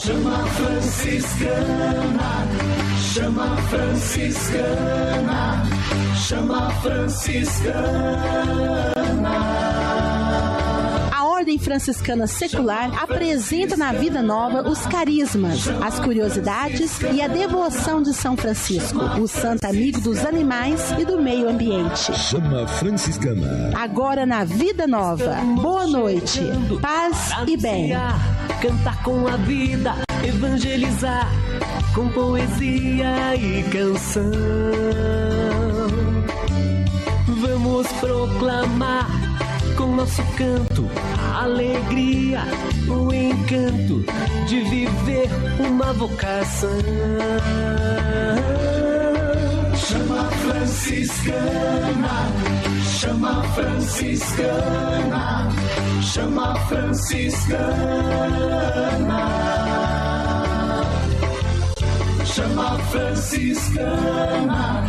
Chama franciscana, chama franciscana, chama franciscana. A Ordem Franciscana Secular apresenta na Vida Nova os carismas, as curiosidades e a devoção de São Francisco, o santo amigo dos animais e do meio ambiente. Chama franciscana. Agora na Vida Nova. Boa noite, paz e bem. Cantar com a vida, evangelizar com poesia e canção. Vamos proclamar com nosso canto a alegria, o encanto de viver uma vocação. Chama franciscana, chama franciscana, chama franciscana. Chama franciscana,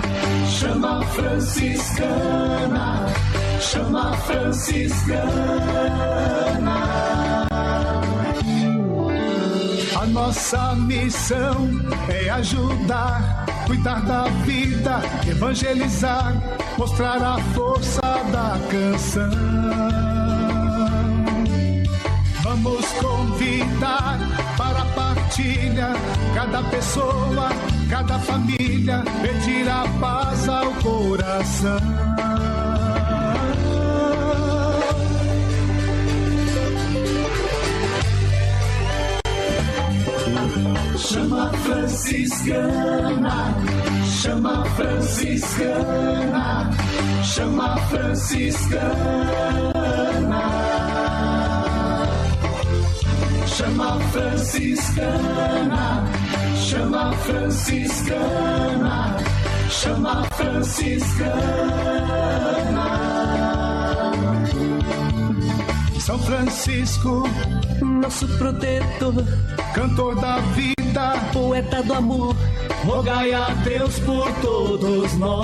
chama franciscana, chama franciscana. A nossa missão é ajudar, cuidar da vida, evangelizar, mostrar a força da canção. Vamos convidar para a partilha, cada pessoa, cada família, pedir a paz ao coração. Chama franciscana, chama franciscana, chama franciscana. Chama franciscana, chama franciscana, chama franciscana. São Francisco, nosso protetor, cantor da vida, poeta do amor, rogai a Deus por todos nós.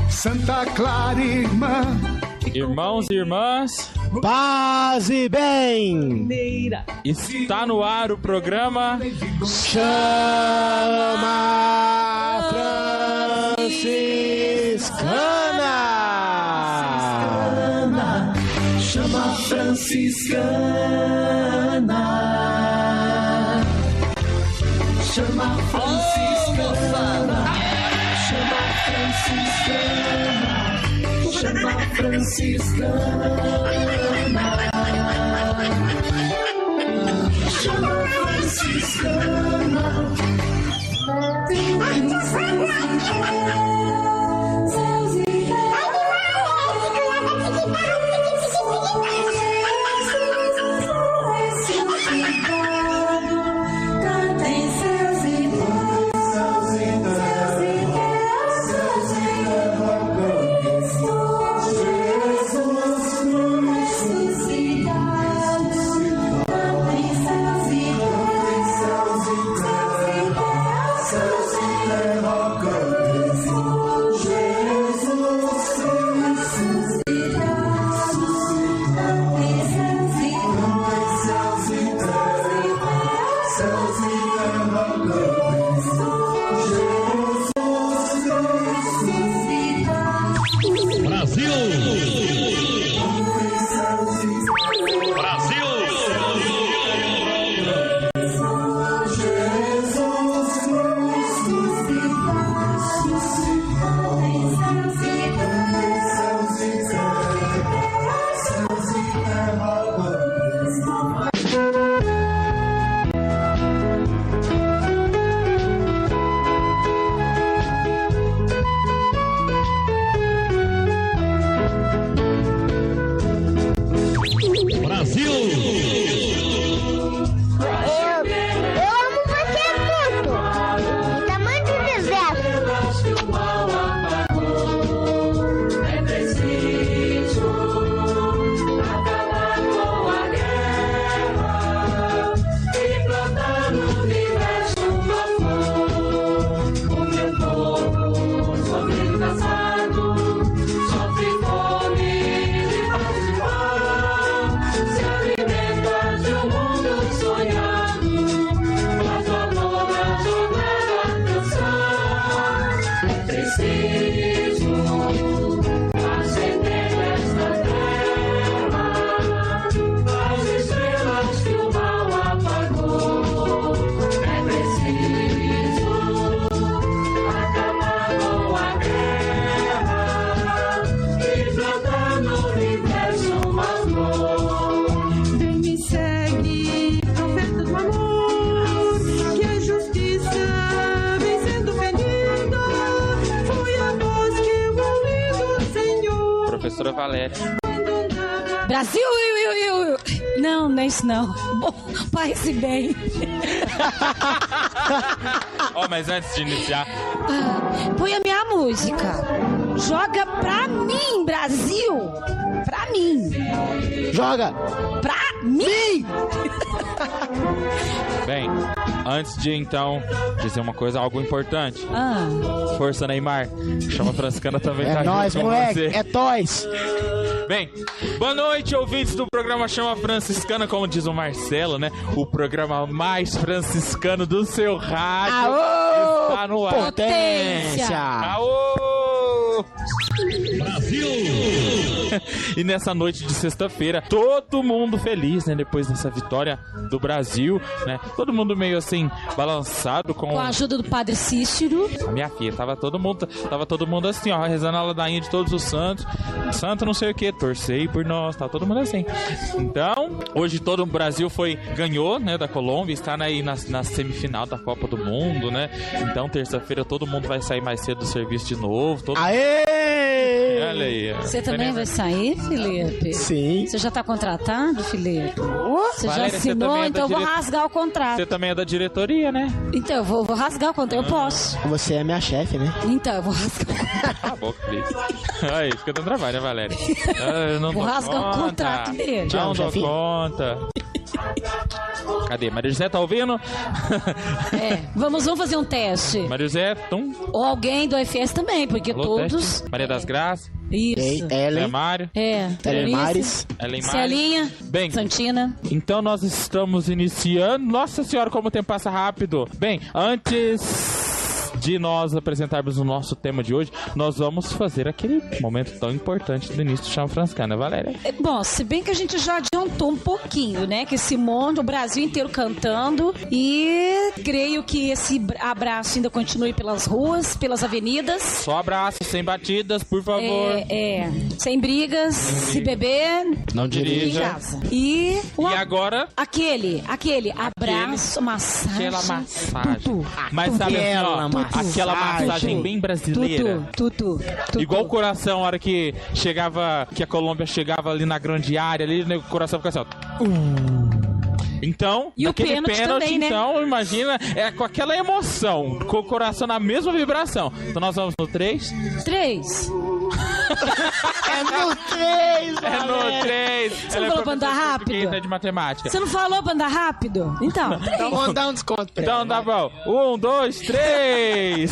Santa Clara, irmã, irmãos e irmãs, paz e bem! Está no ar o programa Chama Franciscana! Chama franciscana, chama franciscana, chama franciscana, chama franciscana, chama franciscana. Jesus Valéria. Brasil! Não, não é isso não. Bom, paz e bem. Ó, mas antes de iniciar... Põe a minha música. Joga pra mim, Brasil! Pra mim! Joga! Pra mim! Bem, antes de então dizer uma coisa, algo importante. Força, Neymar. Chama Franciscana também tá É nóis, junto com moleque. você. É nóis. Bem, boa noite, ouvintes do programa Chama Franciscana, como diz o Marcelo, né? O programa mais franciscano do seu rádio. Aô! Está no ar. Potência! Aô! Brasil! E nessa noite de sexta-feira, todo mundo feliz, né? Depois dessa vitória do Brasil, né? Todo mundo meio assim, balançado com a ajuda do Padre Cícero. A minha filha, tava todo mundo assim, ó, rezando a ladainha de todos os santos. Santo não sei o que, torcei por nós, tá todo mundo assim. Então, hoje todo o Brasil ganhou, né, da Colômbia, está aí na semifinal da Copa do Mundo, né? Então, terça-feira todo mundo vai sair mais cedo do serviço de novo. Aê! Olha aí. Você também vai sair, Felipe? Sim. Você já tá contratado, Felipe? Você Valéria, já assinou, então eu vou dire- rasgar o contrato. Você também é da diretoria, né? Então, eu vou rasgar o contrato, eu posso. Você é minha chefe, né? Então, eu vou rasgar o contrato. Cala a boca, Felipe. Aí, fica dando trabalho, né, Valéria? Eu não Vou dou rasgar o conta. contrato dele. Não Tchau, dou chefinho. conta. Cadê? Maria José, tá ouvindo? Vamos fazer um teste. Maria José, Ou alguém do FS também, porque alô, todos... teste. Maria das Graças, Isso. Zé Ellen, Mário, Ellen Mares. Ellen Mário. Celinha, Bem, Santina. então nós estamos iniciando. Nossa senhora, como o tempo passa rápido. Bem, antes de nós apresentarmos o nosso tema de hoje, nós vamos fazer aquele momento tão importante do início do Chama Franciscana, Valéria. Bom, se bem que a gente já adiantou um pouquinho, né? Que esse mundo, o Brasil inteiro cantando. E creio que esse abraço ainda continue pelas ruas, pelas avenidas. Só abraço, sem batidas, por favor. Sem brigas, se beber, Não em dirija. casa. E agora, aquele abraço, massagem. aquela massagem. Tutu. Mas sabe assim, ó, Aquela aquela massagem Tutu. bem brasileira. Tutu. Igual o coração, a hora que chegava, que a Colômbia chegava ali na grande área, ali, né, o coração fica assim, ó. Então, E o aquele pênalti também, né? então, imagina, é com aquela emoção, com o coração na mesma vibração. Então nós vamos no 3. 3. É no 3, É no 3. Você não falou pra andar rápido? De matemática. Você não falou pra andar rápido? Então, Então vamos dar um desconto pra Então ela, tá vai. bom. 1, 2, 3.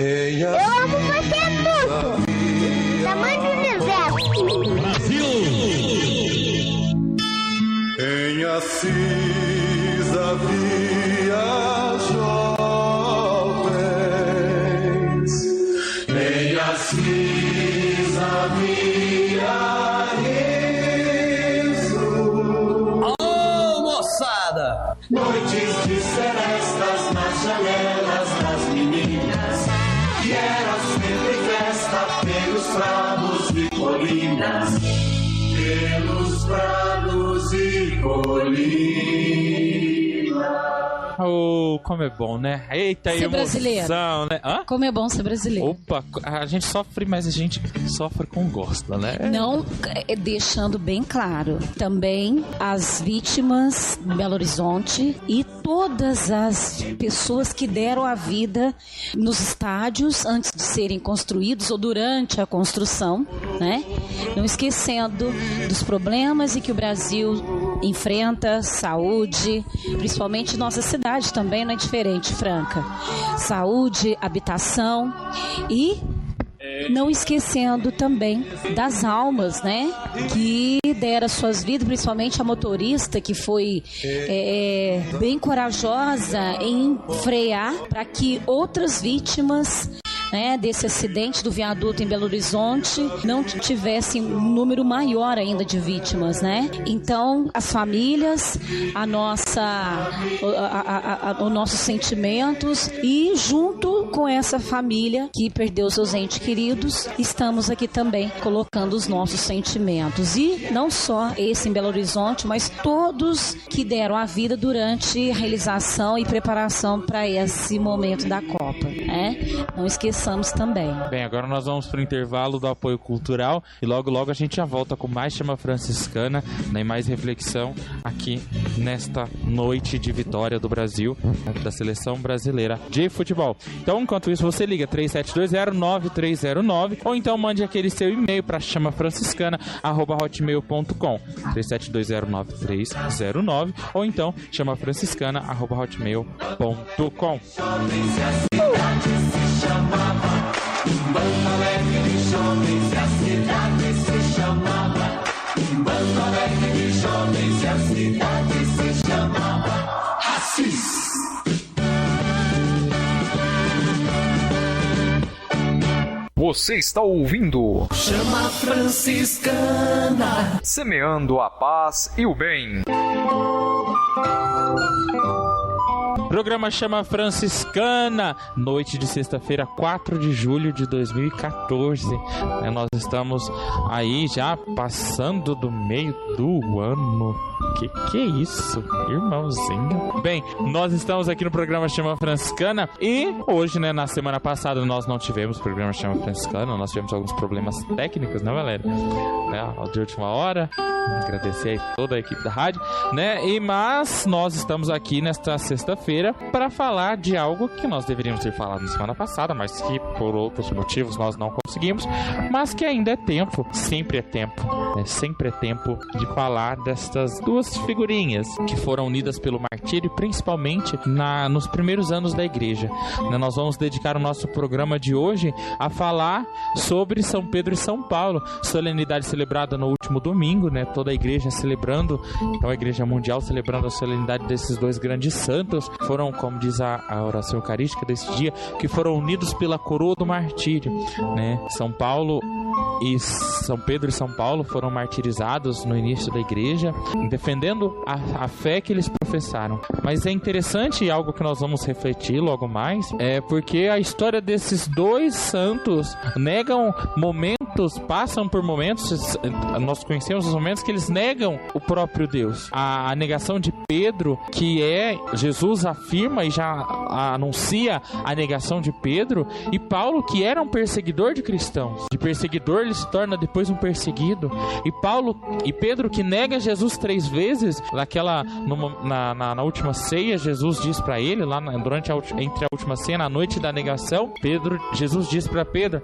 Eu amo você muito. Tamanho do universo. Em Assis havia jovens, em Assis havia riso. Ô, moçada! Noites de serestas nas janelas das meninas, que era sempre festa pelos prados e colinas, pelos prados e colinas. Oh, como é bom, né? Eita, Ser emoção, brasileiro. né? Hã? como é bom ser brasileiro. Opa, a gente sofre, mas a gente sofre com gosto, né? Não, deixando bem claro, também as vítimas do Belo Horizonte e todas as pessoas que deram a vida nos estádios antes de serem construídos ou durante a construção, né? Não esquecendo dos problemas em que o Brasil enfrenta, saúde, principalmente nossa cidade também não é diferente, Franca. Saúde, habitação e não esquecendo também das almas, né, que deram suas vidas, principalmente a motorista que foi bem corajosa em frear para que outras vítimas né, desse acidente do viaduto em Belo Horizonte, não tivesse um número maior ainda de vítimas, né? Então, as famílias, os nossos sentimentos, e junto com essa família que perdeu seus entes queridos, estamos aqui também colocando os nossos sentimentos. E não só esse em Belo Horizonte, mas todos que deram a vida durante a realização e preparação para esse momento da Copa, né? Não esqueçamos também. Bem, agora nós vamos para o intervalo do apoio cultural e logo a gente já volta com mais Chama Franciscana, né, e mais reflexão aqui nesta noite de vitória do Brasil, da seleção brasileira de futebol. Então, enquanto isso, você liga 3720-9309 ou então mande aquele seu e-mail para chamafranciscana@hotmail.com 3720-9309 ou então chamafranciscana@hotmail.com. Bando Alegre de Jovens, a cidade se chamava. Bando Alegre de Jovens, a cidade se chamava Assis. Você está ouvindo Chama Franciscana, semeando a paz e o bem. Programa Chama Franciscana, noite de sexta-feira, 4 de julho de 2014. Nós estamos aí já passando do meio do ano. Que é isso, irmãozinho? Bem, nós estamos aqui no programa Chama Franciscana e hoje, né, na semana passada nós não tivemos programa Chama Franciscana, nós tivemos alguns problemas técnicos, né, Valéria? De última hora, agradecer aí toda a equipe da rádio, né? Mas nós estamos aqui nesta sexta-feira para falar de algo que nós deveríamos ter falado na semana passada, mas que por outros motivos nós não conseguimos, mas que ainda é tempo, sempre é tempo, né? Sempre é tempo de falar destas duas figurinhas que foram unidas pelo martírio, principalmente nos primeiros anos da igreja. Nós vamos dedicar o nosso programa de hoje a falar sobre São Pedro e São Paulo, solenidade celebrada no último domingo, né? Toda a igreja celebrando, então a igreja mundial celebrando a solenidade desses dois grandes santos, foram, como diz a oração eucarística desse dia, que foram unidos pela coroa do martírio, né? São Pedro e São Paulo foram martirizados no início da igreja, defendendo a fé que eles professaram. Mas é interessante, e algo que nós vamos refletir logo mais, porque a história desses dois santos negam momentos, passam por momentos, nós conhecemos os momentos que eles negam o próprio Deus. A negação de Pedro, que Jesus afirma e já anuncia a negação de Pedro, e Paulo, que era um perseguidor de cristãos. De perseguidor ele se torna depois um perseguido. E Pedro, que nega Jesus 3 vezes, na última ceia, Jesus diz para ele, entre a última ceia, na noite da negação, Jesus diz para Pedro: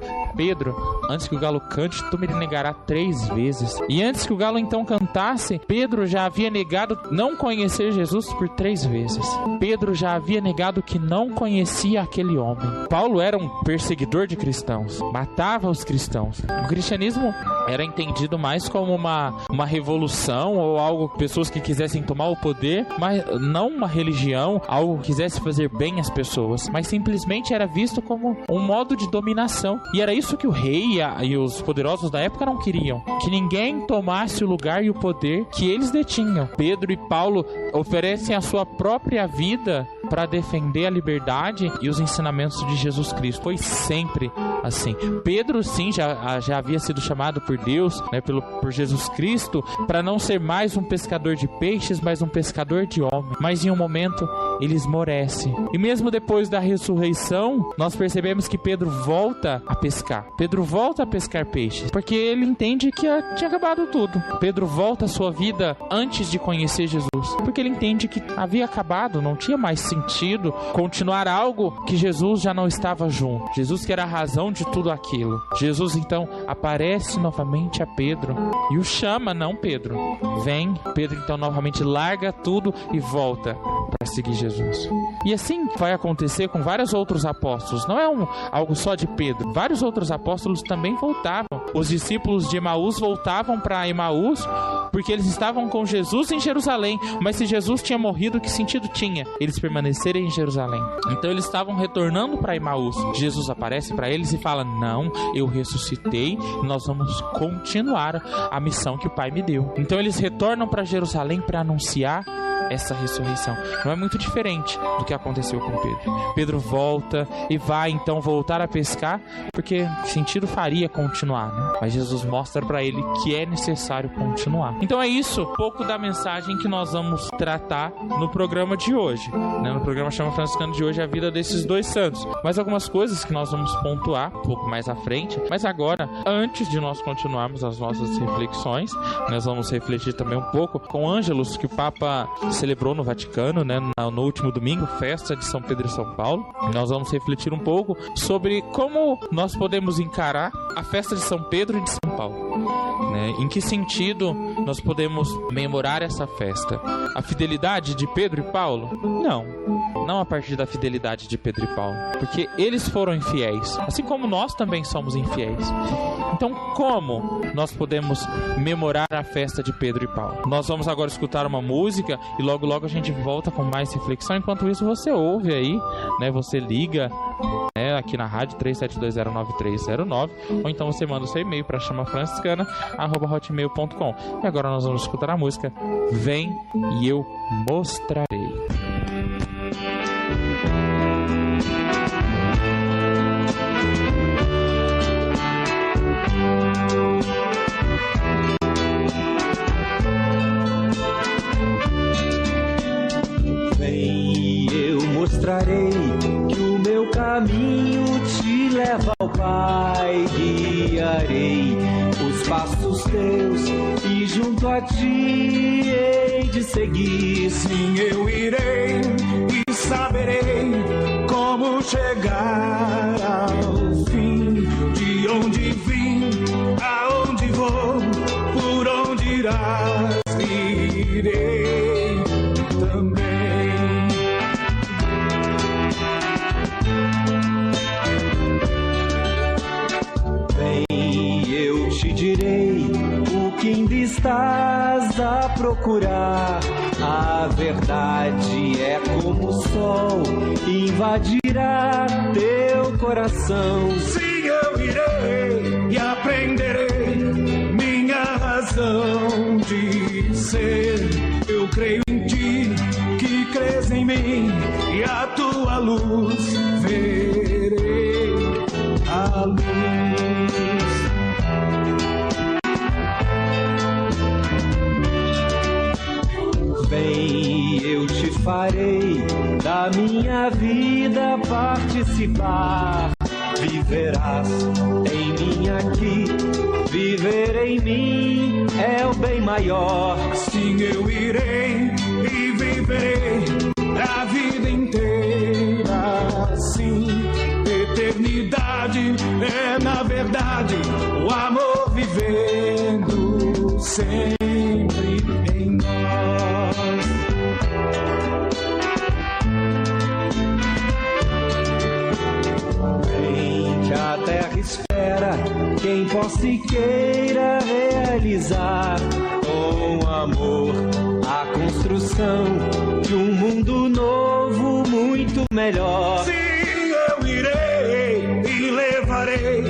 antes que o galo cante, tu me negarás 3 vezes. E antes que o galo então cantasse, Pedro já havia negado não conhecer Jesus por 3 vezes. Pedro já havia negado que não conhecia aquele homem. Paulo era um perseguidor de cristãos, matava os cristãos. O cristianismo era entendido mais como uma revolução ou algo, pessoas que quisessem tomar o poder, mas não uma religião, algo que quisesse fazer bem às pessoas, mas simplesmente era visto como um modo de dominação. E era isso que o rei e os poderosos da época não queriam, que ninguém tomasse o lugar e o poder que eles detinham. Pedro e Paulo oferecem a sua própria vida para defender a liberdade e os ensinamentos de Jesus Cristo. Foi sempre assim. Pedro, sim, já havia sido chamado por Deus, né, por Jesus Cristo, para não ser mais um pescador de peixes, mas um pescador de homens. Mas em um momento ele esmorece. E mesmo depois da ressurreição, nós percebemos que Pedro volta a pescar. Pedro volta a pescar peixes, porque ele entende que tinha acabado tudo. Pedro volta à sua vida antes de conhecer Jesus, porque ele entende que havia acabado, não tinha mais sentido continuar algo que Jesus já não estava junto. Jesus, que era a razão de tudo aquilo. Jesus então aparece novamente a Pedro e o chama, não Pedro. Vem, Pedro então novamente larga tudo e volta para seguir Jesus. E assim vai acontecer com vários outros apóstolos. Não é algo só de Pedro. Vários outros apóstolos também voltavam. Os discípulos de Emaús voltavam para Emaús porque eles estavam com Jesus em Jerusalém. Mas se Jesus tinha morrido, que sentido tinha eles permanecerem em Jerusalém? Então eles estavam retornando para Emaús. Jesus aparece para eles e fala: não, eu ressuscitei, nós vamos continuar a missão que o Pai me deu. Então eles retornam para Jerusalém para anunciar essa ressurreição. Não é muito diferente do que aconteceu com Pedro. Pedro volta e vai então voltar a pescar, porque sentido faria continuar, né? Mas Jesus mostra para ele que é necessário continuar. Então é isso, um pouco da mensagem que nós vamos tratar no programa de hoje, né? No programa Chama Franciscano de hoje, a vida desses dois santos. Mas algumas coisas que nós vamos pontuar um pouco mais à frente. Mas agora, antes de nós continuarmos as nossas reflexões, nós vamos refletir também um pouco com Ângelus, que o Papa celebrou no Vaticano, né, no último domingo, festa de São Pedro e São Paulo. Nós vamos refletir um pouco sobre como nós podemos encarar a festa de São Pedro e de São Paulo, né? Em que sentido nós podemos memorar essa festa? A fidelidade de Pedro e Paulo? Não a partir da fidelidade de Pedro e Paulo, porque eles foram infiéis, assim como nós também somos infiéis. Então, como nós podemos memorar a festa de Pedro e Paulo? Nós vamos agora escutar uma música e logo a gente volta com mais reflexão. Enquanto isso, você ouve aí, né? Você liga, né, aqui na rádio 37209309, ou então você manda o seu e-mail para chamafranciscana@hotmail.com. E agora nós vamos escutar a música Vem e Eu Mostrarei. Mostrarei que o meu caminho te leva ao Pai, guiarei os passos teus e junto a ti hei de seguir. Sim, eu irei e saberei como chegar ao fim, de onde vim, aonde vou, por onde irás, irei também. Te direi o que ainda estás a procurar. A verdade é como o sol, invadirá teu coração. Sim, eu irei e aprenderei minha razão de ser. Eu creio em ti, que crês em mim, e a tua luz verei a luz. Bem, eu te farei da minha vida participar. Viverás em mim aqui, viver em mim é o bem maior. Sim, eu irei e viverei a vida inteira. Sim, eternidade é na verdade o amor vivendo sempre em nós. Bem que a terra espera quem possa e queira realizar com amor a construção de um mundo novo muito melhor. Sim, eu irei e levarei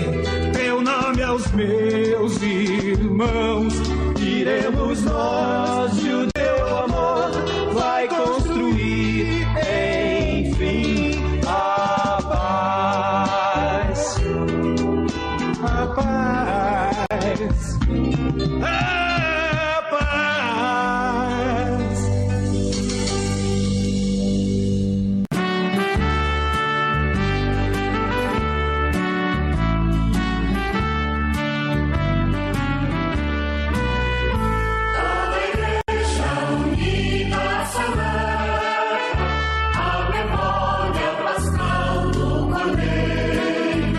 teu nome aos meus irmãos. Iremos nós e o teu amor vai construir, enfim, a paz. A paz. A paz. A memória pascal do Cordeiro,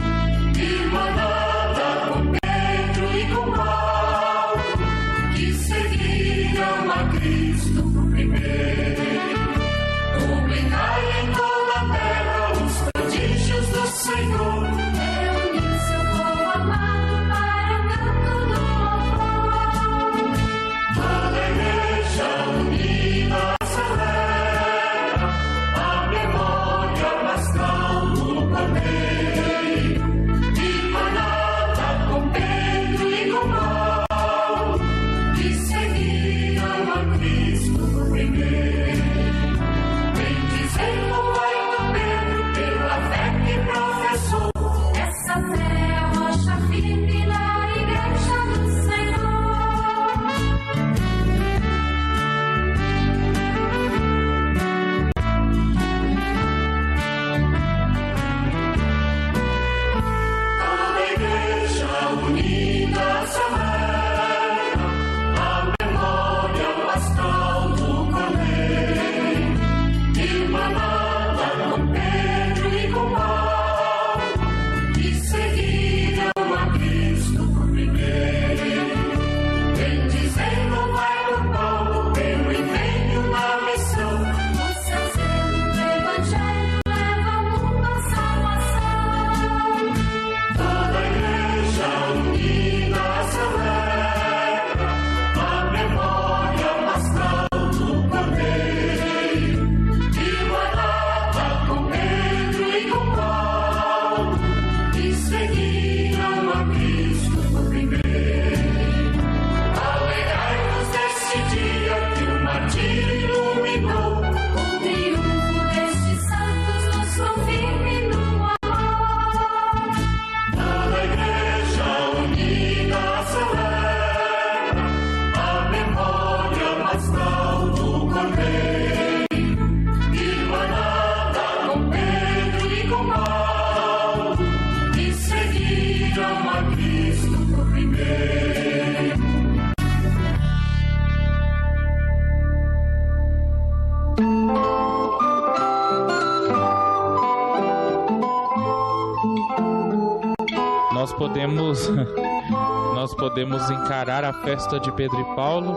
podemos encarar a festa de Pedro e Paulo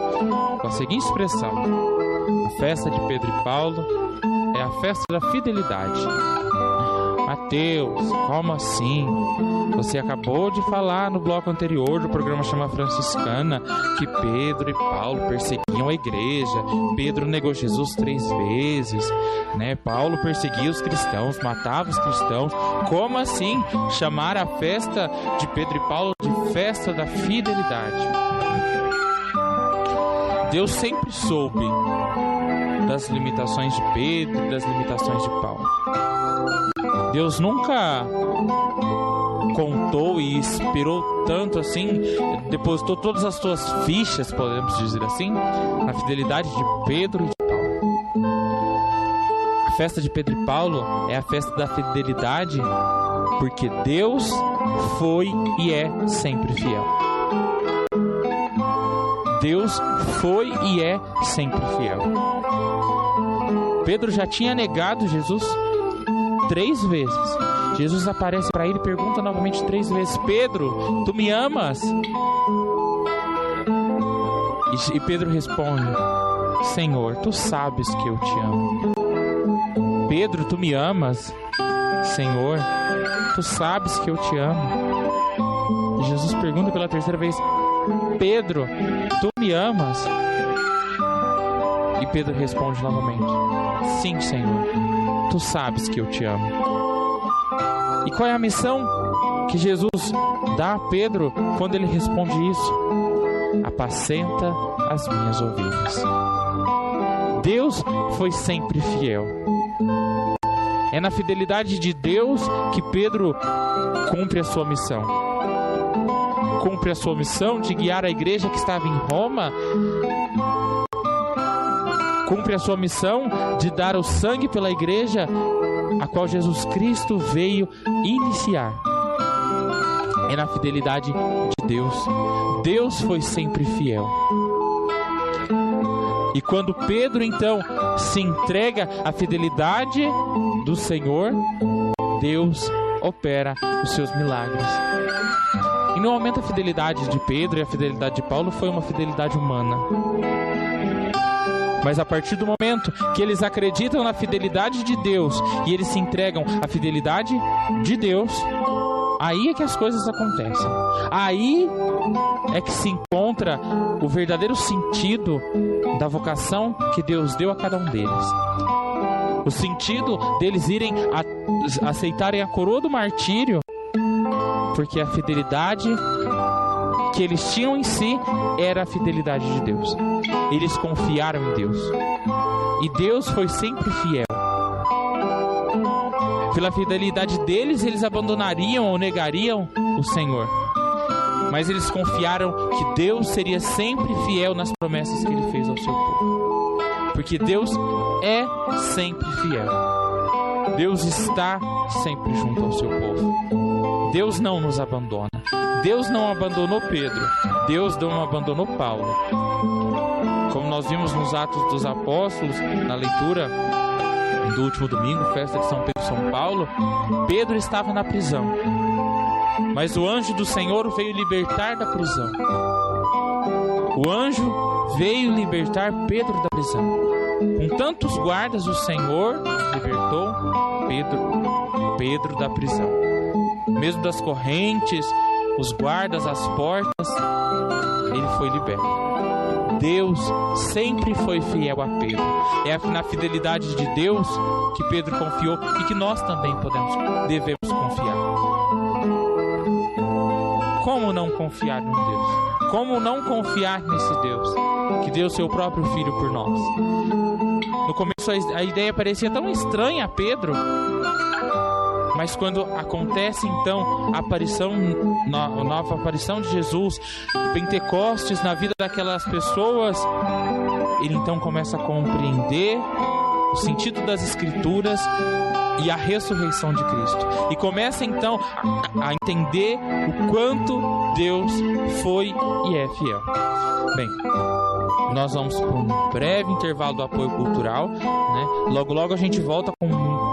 com a seguinte expressão: a festa de Pedro e Paulo é a festa da fidelidade. Mateus, como assim? Você acabou de falar no bloco anterior do programa Chama Franciscana que Pedro e Paulo perseguiam a igreja. Pedro negou Jesus 3 vezes, né? Paulo perseguia os cristãos, matava os cristãos. Como assim chamar a festa de Pedro e Paulo de festa da fidelidade? Deus sempre soube das limitações de Pedro e das limitações de Paulo. Deus nunca contou e esperou tanto assim, depositou todas as suas fichas, podemos dizer assim, na fidelidade de Pedro e de Paulo. A festa de Pedro e Paulo é a festa da fidelidade, porque Deus foi e é sempre fiel. Deus foi e é sempre fiel. Pedro já tinha negado Jesus 3 vezes. Jesus aparece para ele e pergunta novamente 3 vezes: Pedro, tu me amas? E Pedro responde: Senhor, tu sabes que eu te amo. Pedro, tu me amas? Senhor, tu sabes que eu te amo. E Jesus pergunta pela 3ª vez: Pedro, tu me amas? E Pedro responde novamente: Sim, Senhor, tu sabes que eu te amo. E qual é a missão que Jesus dá a Pedro quando ele responde isso? Apacenta as minhas ovelhas. Deus foi sempre fiel. É na fidelidade de Deus que Pedro cumpre a sua missão. Cumpre a sua missão de guiar a igreja que estava em Roma. Cumpre a sua missão de dar o sangue pela igreja a qual Jesus Cristo veio iniciar. É na fidelidade de Deus. Deus foi sempre fiel. E quando Pedro então se entrega à fidelidade do Senhor, Deus opera os seus milagres. E no momento a fidelidade de Pedro e a fidelidade de Paulo foi uma fidelidade humana. Mas a partir do momento que eles acreditam na fidelidade de Deus e eles se entregam à fidelidade de Deus, aí é que as coisas acontecem. Aí é que se encontra o verdadeiro sentido da vocação que Deus deu a cada um deles. O sentido deles irem aceitarem a coroa do martírio, porque a fidelidade que eles tinham em si era a fidelidade de Deus. Eles confiaram em Deus. E Deus foi sempre fiel. Pela fidelidade deles, eles abandonariam ou negariam o Senhor. Mas eles confiaram que Deus seria sempre fiel nas promessas que Ele fez ao seu povo. Porque Deus é sempre fiel. Deus está sempre junto ao seu povo. Deus não nos abandona. Deus não abandonou Pedro. Deus não abandonou Paulo. Como nós vimos nos Atos dos Apóstolos, na leitura do último domingo, festa de São Pedro e São Paulo, Pedro estava na prisão. Mas o anjo do Senhor veio libertar da prisão. O anjo veio libertar Pedro da prisão. Com tantos guardas, o Senhor libertou Pedro da prisão. Mesmo das correntes, os guardas, as portas, ele foi liberto. Deus sempre foi fiel a Pedro. É na fidelidade de Deus que Pedro confiou e que nós também devemos confiar. Como não confiar em Deus? Como não confiar nesse Deus que deu seu próprio Filho por nós? No começo a ideia parecia tão estranha a Pedro, mas quando acontece então a nova aparição de Jesus, Pentecostes na vida daquelas pessoas, ele então começa a compreender o sentido das Escrituras e a ressurreição de Cristo. E começa então a entender o quanto Deus foi e é fiel. Bem, nós vamos para um breve intervalo do apoio cultural, né? Logo a gente volta com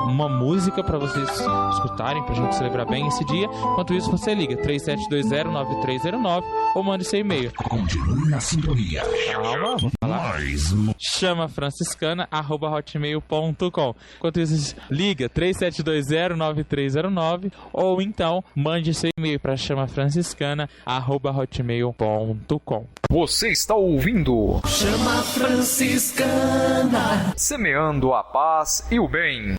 uma música pra vocês escutarem, pra gente celebrar bem esse dia. Enquanto isso, você liga 3720-9309 ou mande seu e-mail. Continue na sintonia. Calma, vou falar. chamafranciscana@hotmail.com. Enquanto isso, liga 3720-9309 ou então mande seu e-mail para chamafranciscana@hotmail.com. Você está ouvindo Chama Franciscana. Semeando a Paz e o Bem.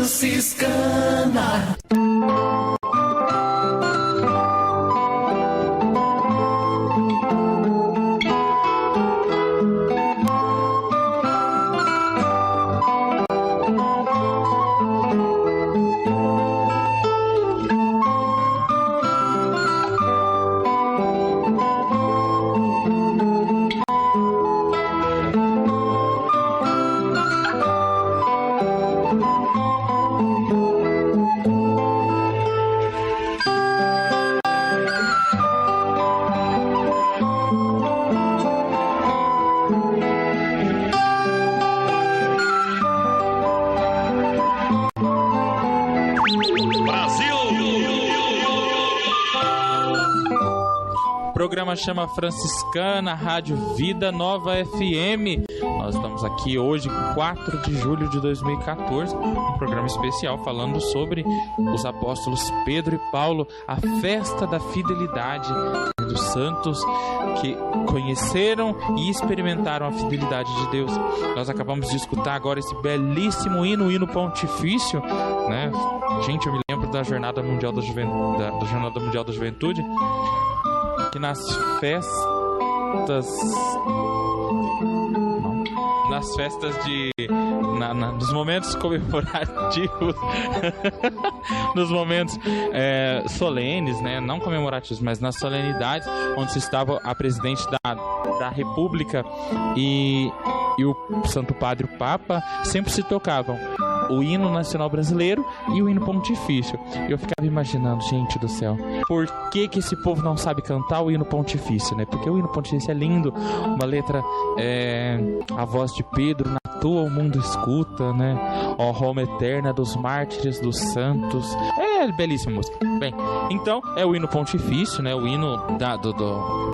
franciscana. O programa chama Franciscana, Rádio Vida Nova FM. Nós estamos aqui hoje, 4 de julho de 2014, um programa especial falando sobre os apóstolos Pedro e Paulo, a festa da fidelidade dos santos que conheceram e experimentaram a fidelidade de Deus. Nós acabamos de escutar agora esse belíssimo hino, o hino pontifício, né? Gente, eu me lembro da Jornada Mundial da Juventude, que nas nos momentos comemorativos, nos momentos solenes, né, não comemorativos, mas nas solenidades, onde se estava a presidente da República e o Santo Padre, o Papa, sempre se tocavam o hino nacional brasileiro e o hino pontifício. Eu ficava imaginando, gente do céu, por que esse povo não sabe cantar o hino pontifício, né? Porque o hino pontifício é lindo, uma letra, a voz de Pedro, na tua o mundo escuta, né? Ó Roma eterna dos mártires, dos santos. É belíssima música. Bem, então é o hino pontifício, né? O hino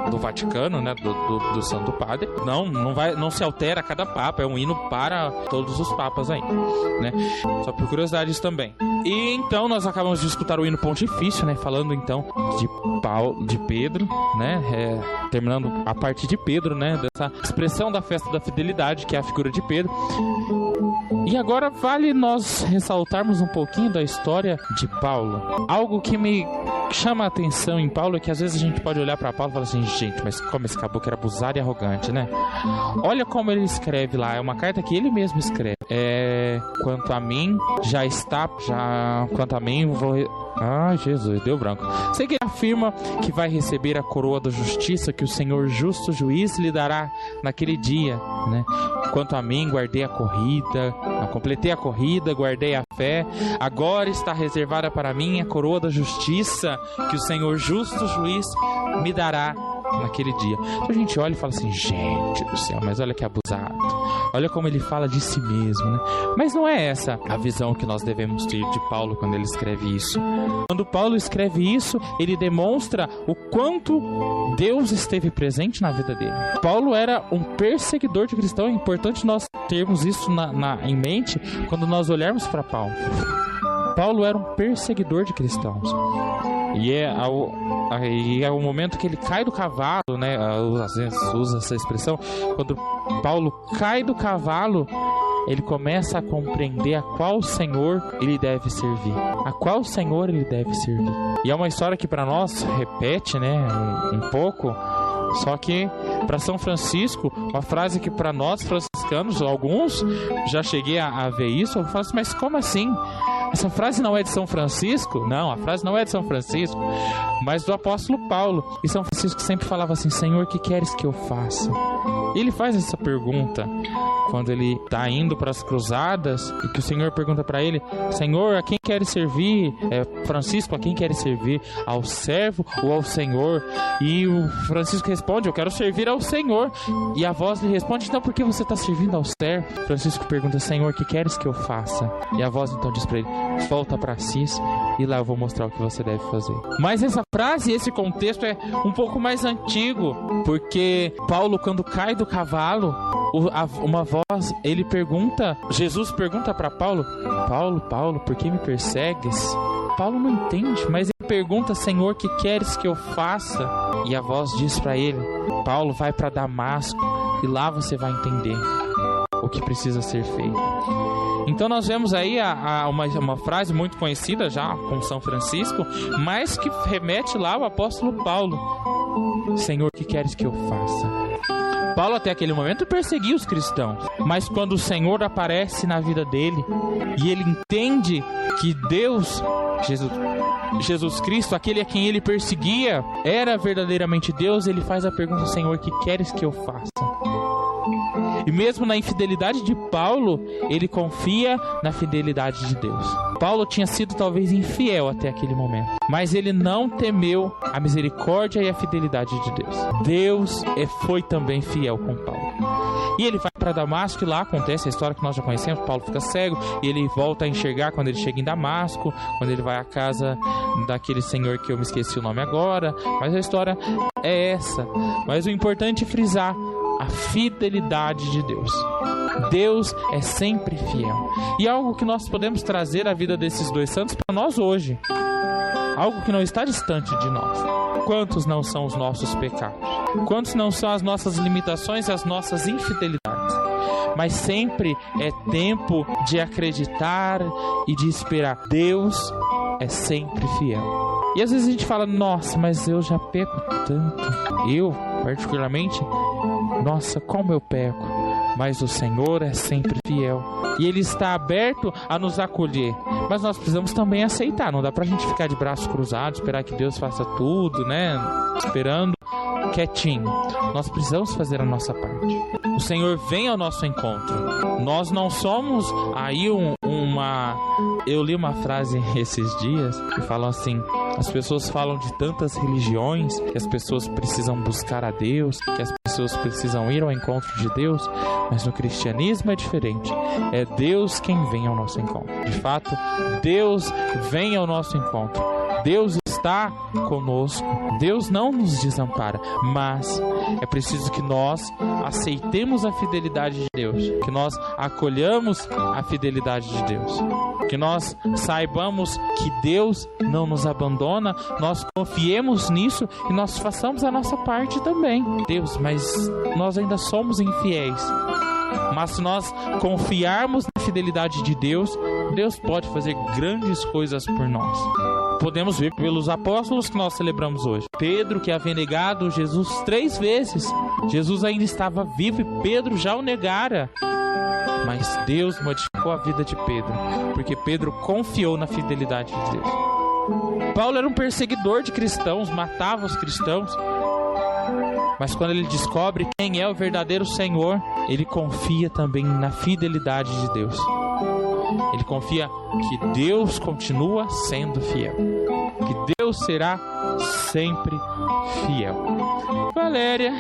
do Vaticano, né? Do Santo Padre. Não se altera a cada papa, é um hino para todos os papas aí, né? Só por curiosidades também. E então nós acabamos de escutar o hino pontifício, né? Falando então de Pedro, né? Terminando a parte de Pedro, né? Dessa expressão da festa da fidelidade, que é a figura de Pedro. E agora vale nós ressaltarmos um pouquinho da história de Paulo. Algo que me chama a atenção em Paulo é que às vezes a gente pode olhar para Paulo e falar assim, gente, mas como esse caboclo era abusado e arrogante, né? Olha como ele escreve lá, é uma carta que ele mesmo escreve. Quanto a mim, quanto a mim, vou... Ai, Jesus, deu branco. Sei que ele afirma que vai receber a coroa da justiça que o Senhor justo juiz lhe dará naquele dia, né? Quanto a mim, completei a corrida, guardei a fé. Agora está reservada para mim a coroa da justiça que o Senhor justo juiz me dará naquele dia. Então a gente olha e fala assim, gente do céu, mas olha que abusado. Olha como ele fala de si mesmo, né? Mas não é essa a visão que nós devemos ter de Paulo quando ele escreve isso. Quando Paulo escreve isso, ele demonstra o quanto Deus esteve presente na vida dele. Paulo era um perseguidor de cristãos. É importante nós termos isso em mente quando nós olharmos para Paulo. Paulo era um perseguidor de cristãos. E é o momento que ele cai do cavalo, né? Às vezes usa essa expressão. Quando Paulo cai do cavalo, ele começa a compreender a qual Senhor ele deve servir. A qual Senhor ele deve servir. E é uma história que para nós repete, né? Um pouco. Só que para São Francisco, uma frase que para nós franciscanos, alguns, já cheguei a ver isso, eu falo assim, mas como assim? Essa frase não é de São Francisco? Não, a frase não é de São Francisco, mas do apóstolo Paulo. E São Francisco sempre falava assim, Senhor, o que queres que eu faça? E ele faz essa pergunta quando ele está indo para as cruzadas e que o Senhor pergunta para ele, Senhor, a quem queres servir? Francisco, a quem queres servir? Ao servo ou ao Senhor? E o Francisco responde, eu quero servir ao Senhor. E a voz lhe responde, então por que você está servindo ao servo? Francisco pergunta, Senhor, o que queres que eu faça? E a voz então diz para ele, volta para Assis e lá eu vou mostrar o que você deve fazer. Mas essa frase, esse contexto é um pouco mais antigo, porque Paulo, quando cai do cavalo, uma voz, ele pergunta, Jesus pergunta para Paulo, Paulo, por que me persegues? Paulo não entende, mas ele pergunta, Senhor, que queres que eu faça? E a voz diz para ele, Paulo, vai para Damasco e lá você vai entender o que precisa ser feito. Então nós vemos aí uma frase muito conhecida já com São Francisco, mas que remete lá ao apóstolo Paulo: Senhor, o que queres que eu faça? Paulo até aquele momento perseguia os cristãos, mas quando o Senhor aparece na vida dele e ele entende que Deus, Jesus Cristo, aquele a quem ele perseguia, era verdadeiramente Deus, ele faz a pergunta: Senhor, o que queres que eu faça? E mesmo na infidelidade de Paulo, ele confia na fidelidade de Deus. Paulo tinha sido talvez infiel até aquele momento, mas ele não temeu a misericórdia e a fidelidade de Deus. Deus foi também fiel com Paulo. E ele vai para Damasco e lá acontece a história que nós já conhecemos. Paulo fica cego e ele volta a enxergar quando ele chega em Damasco, quando ele vai à casa daquele senhor que eu me esqueci o nome agora, mas a história é essa. Mas o importante é frisar a fidelidade de Deus. Deus é sempre fiel. E algo que nós podemos trazer à vida desses dois santos para nós hoje, algo que não está distante de nós. Quantos não são os nossos pecados? Quantos não são as nossas limitações e as nossas infidelidades? Mas sempre é tempo de acreditar e de esperar. Deus é sempre fiel. E às vezes a gente fala: nossa, mas eu já peco tanto. Eu, particularmente, nossa, como eu peco. Mas o Senhor é sempre fiel. E Ele está aberto a nos acolher. Mas nós precisamos também aceitar. Não dá pra gente ficar de braços cruzados, esperar que Deus faça tudo, né? Esperando quietinho. Nós precisamos fazer a nossa parte. O Senhor vem ao nosso encontro. Nós não somos aí Eu li uma frase esses dias que falam assim: as pessoas falam de tantas religiões, que as pessoas precisam buscar a Deus, que as pessoas precisam ir ao encontro de Deus, mas no cristianismo é diferente. É Deus quem vem ao nosso encontro. De fato, Deus vem ao nosso encontro. Deus está conosco. Deus não nos desampara, mas é preciso que nós aceitemos a fidelidade de Deus, que nós acolhamos a fidelidade de Deus, que nós saibamos que Deus não nos abandona, nós confiemos nisso e nós façamos a nossa parte também. Deus, mas nós ainda somos infiéis. Mas se nós confiarmos na fidelidade de Deus, Deus pode fazer grandes coisas por nós. Podemos ver pelos apóstolos que nós celebramos hoje. Pedro, que havia negado Jesus 3 vezes. Jesus ainda estava vivo e Pedro já o negara. Mas Deus modificou a vida de Pedro, porque Pedro confiou na fidelidade de Deus. Paulo era um perseguidor de cristãos, matava os cristãos. Mas quando ele descobre quem é o verdadeiro Senhor, ele confia também na fidelidade de Deus. Ele confia que Deus continua sendo fiel, que Deus será sempre fiel. Valéria,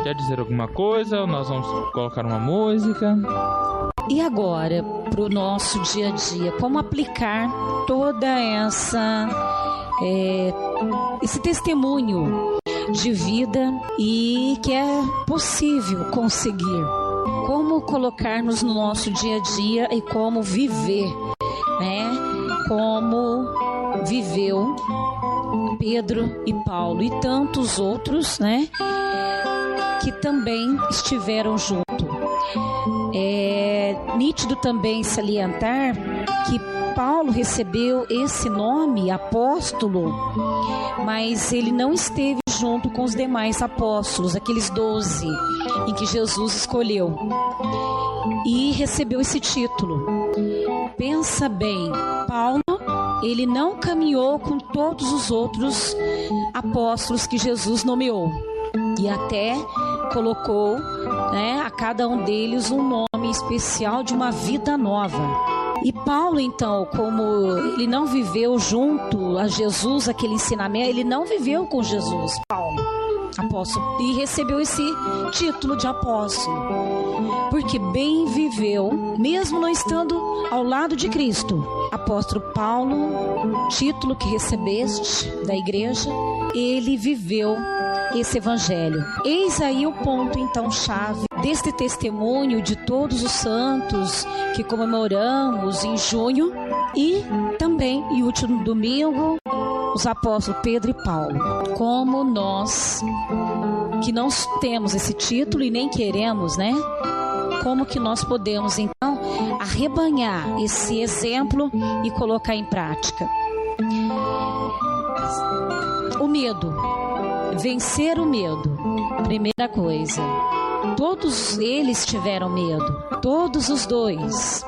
quer dizer alguma coisa? Nós vamos colocar uma música. E agora, para o nosso dia a dia, como aplicar toda esse testemunho de vida e que é possível conseguir? Como colocar-nos no nosso dia a dia e como viver, né? Como viveu Pedro e Paulo e tantos outros, né? Que também estiveram junto. É nítido também salientar que Paulo recebeu esse nome, apóstolo, mas ele não esteve junto com os demais apóstolos, aqueles 12 em que Jesus escolheu, e recebeu esse título. Pensa bem, Paulo, ele não caminhou com todos os outros apóstolos que Jesus nomeou, e até colocou, né, a cada um deles um nome especial de uma vida nova. E Paulo, então, como ele não viveu junto a Jesus, aquele ensinamento, ele não viveu com Jesus, Paulo, apóstolo, e recebeu esse título de apóstolo, porque bem viveu, mesmo não estando ao lado de Cristo. Apóstolo Paulo, título que recebeste da igreja, ele viveu esse evangelho. Eis aí o ponto, então, chave deste testemunho de todos os santos que comemoramos em junho, e também, em último domingo, os apóstolos Pedro e Paulo. Como nós, que não temos esse título e nem queremos, né? Como que nós podemos, então, arrebanhar esse exemplo e colocar em prática. O medo. Vencer o medo. Primeira coisa. Todos eles tiveram medo. Todos os dois.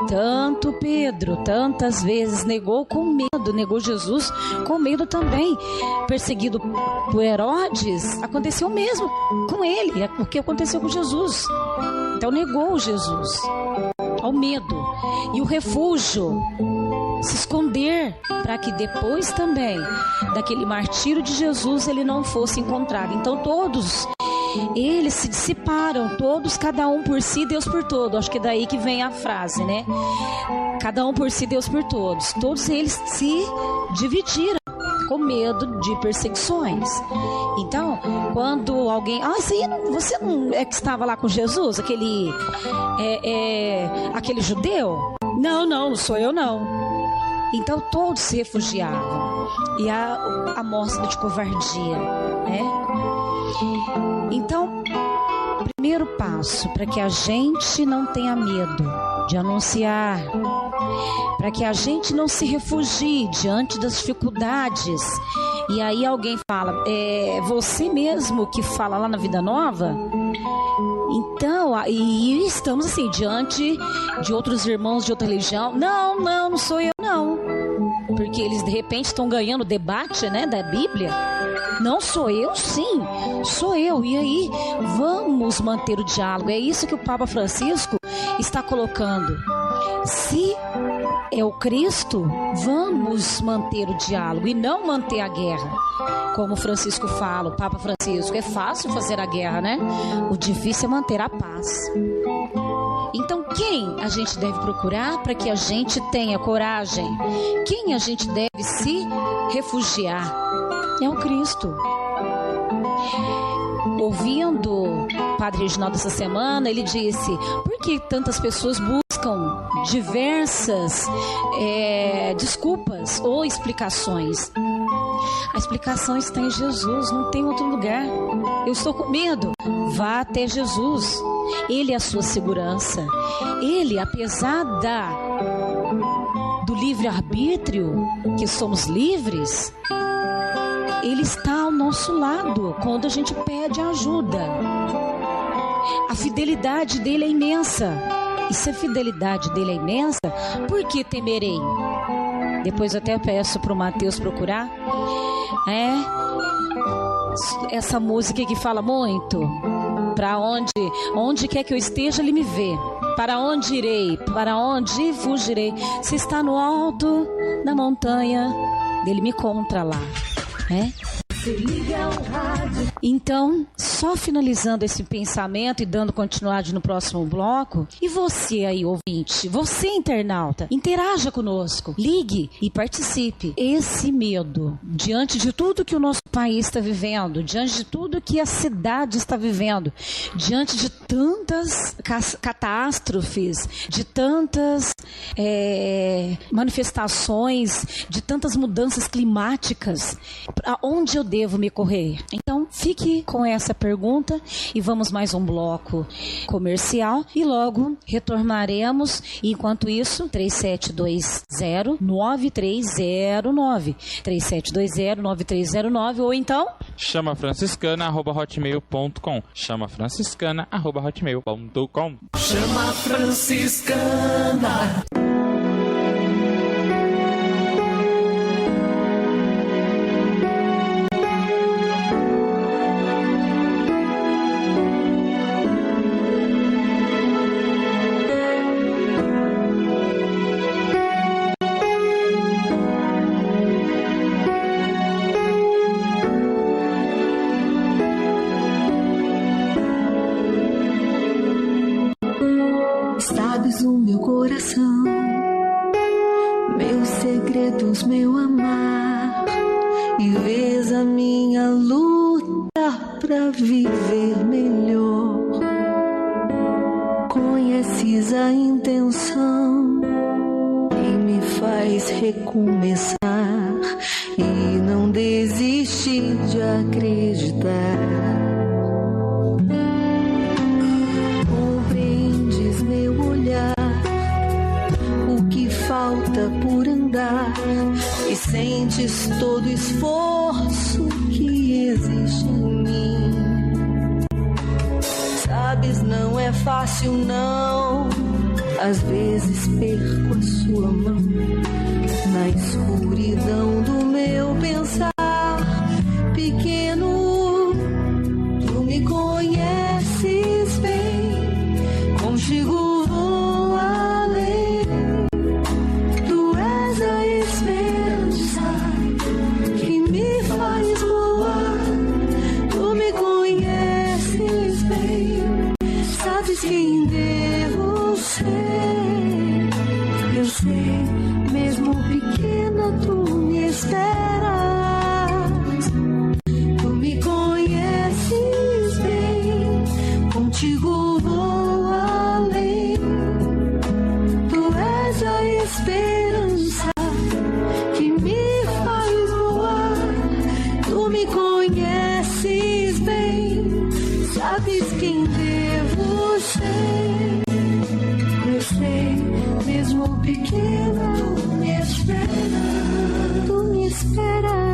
Tanto Pedro, tantas vezes negou com medo, negou Jesus com medo também. Perseguido por Herodes, aconteceu o mesmo com ele, o que aconteceu com Jesus. Então negou Jesus, ao medo. E o refúgio, se esconder, para que depois também, daquele martírio de Jesus, ele não fosse encontrado. Então todos eles se dissiparam, todos, cada um por si, Deus por todos. Acho que é daí que vem a frase, né? Cada um por si, Deus por todos. Todos eles se dividiram com medo de perseguições. Então, quando alguém... você não é que estava lá com Jesus? Aquele judeu? Não sou eu não. Então todos se refugiavam. E a mostra de covardia, né? Então, primeiro passo para que a gente não tenha medo de anunciar, para que a gente não se refugie diante das dificuldades. E aí alguém fala, é você mesmo que fala lá na Vida Nova? Então, e estamos assim, diante de outros irmãos de outra religião. Não sou eu não. Porque eles de repente estão ganhando debate, né, da Bíblia. Não sou eu, sim, sou eu. E aí, vamos manter o diálogo. É isso que o Papa Francisco está colocando. Se é o Cristo, vamos manter o diálogo e não manter a guerra. Como Francisco fala, o Papa Francisco, é fácil fazer a guerra, né? O difícil é manter a paz. Então, quem a gente deve procurar para que a gente tenha coragem? Quem a gente deve se refugiar? É o Cristo. Ouvindo o Padre Reginaldo essa semana, ele disse: por que tantas pessoas buscam diversas desculpas ou explicações? A explicação está em Jesus, não tem outro lugar. Eu estou com medo. Vá até Jesus. Ele é a sua segurança. Ele, apesar do livre-arbítrio, que somos livres, Ele está ao nosso lado quando a gente pede ajuda. A fidelidade dele é imensa. E se a fidelidade dele é imensa, por que temerei? Depois eu até peço para o Mateus procurar. Essa música que fala muito. Para onde quer que eu esteja, ele me vê. Para onde irei? Para onde fugirei? Se está no alto da montanha, ele me encontra lá. Então, só finalizando esse pensamento e dando continuidade no próximo bloco, e você aí, ouvinte, você internauta, interaja conosco, ligue e participe. Esse medo, diante de tudo que o nosso país está vivendo, diante de tudo que a cidade está vivendo, diante de tantas catástrofes, de tantas manifestações, de tantas mudanças climáticas, aonde eu devo me correr? Então, fique com essa pergunta e vamos mais um bloco comercial e logo retornaremos. Enquanto isso, 3720-9309, 3720-9309, ou então chamafranciscana@hotmail.com, chamafranciscana@hotmail.com. Chama Franciscana. Sabes o meu coração, meus segredos, meu amar, e vês a minha luta pra viver melhor. Conheces a intenção que me faz recomeçar e não desistir de acreditar. falta por andar e sentes todo o esforço que existe em mim. Sabes, não é fácil não, às vezes perco a sua mão na escuridão do meu pensar pequeno. Tu me conheces bem, contigo vou além. Tu és a esperança que me faz voar. Tu me conheces bem, sabes quem devo ser. Eu sei, mesmo pequena tu me esperas. Tu me conheces bem, contigo vou além. Tu és a esperança que me faz voar. Tu me conheces bem, sabes quem devo ser. Eu sei, mesmo pequena tu me esperas. Tu me esperas.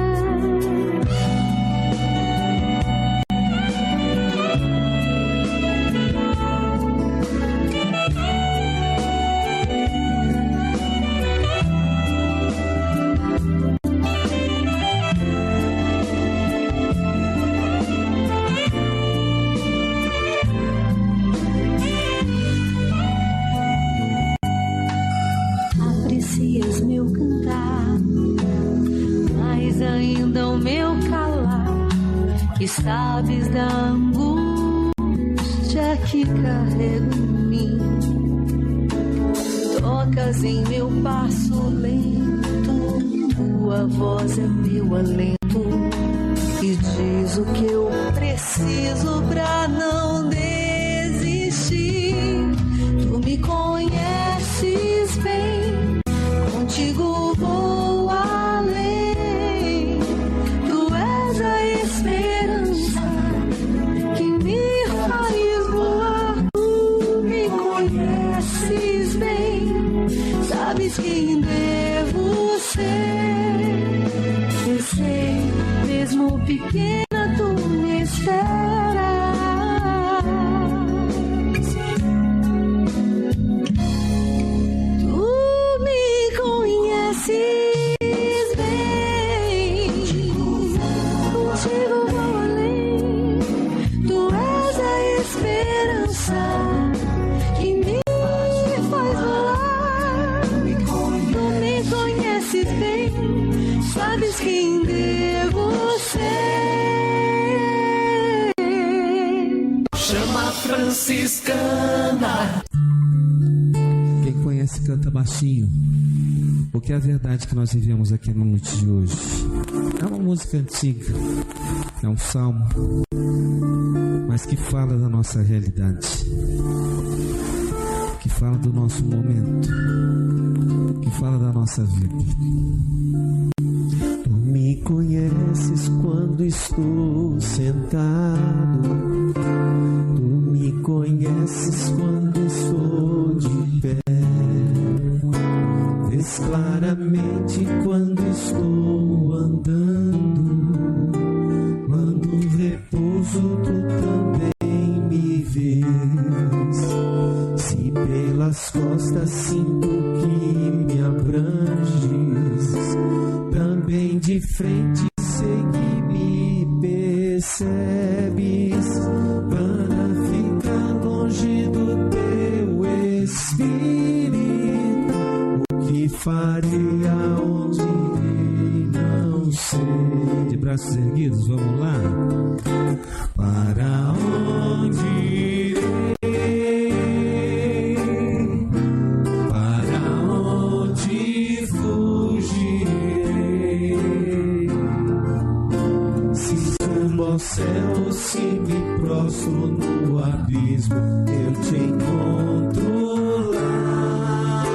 Aprecias meu cantar, mas ainda o meu calar, e sabes da angústia que carrego em mim. Tocas em meu passo lento, tua voz é meu alento, e diz o que eu preciso pra não desistir. Tu me conheces bem, contigo vou além. Tu és a esperança que me faz voar. Tu me conheces bem, sabes quem devo ser. Eu sei, mesmo pequena tu me esperas. Tu me conheces bem, contigo vou além. Tu és a esperança que me faz voar. Tu me conheces bem, sabes quem devo ser. Chama franciscana. Quem conhece canta baixinho, porque é a verdade que nós vivemos aqui na noite de hoje. É uma música antiga, é um salmo, mas que fala da nossa realidade, que fala do nosso momento, que fala da nossa vida. Tu me conheces quando estou sentado, tu me conheces quando estou de pé, vês claramente quando estou andando, quando repouso tu também me vês. Se pelas costas sinto que me abranges, também de frente sei que me percebes. Para ficar longe do teu espírito, o que farei aonde irei não sei. De braços erguidos, vamos lá. Para onde irei, para onde fugirei? Se subo ao céu, se me prostro no abismo, eu te encontro lá.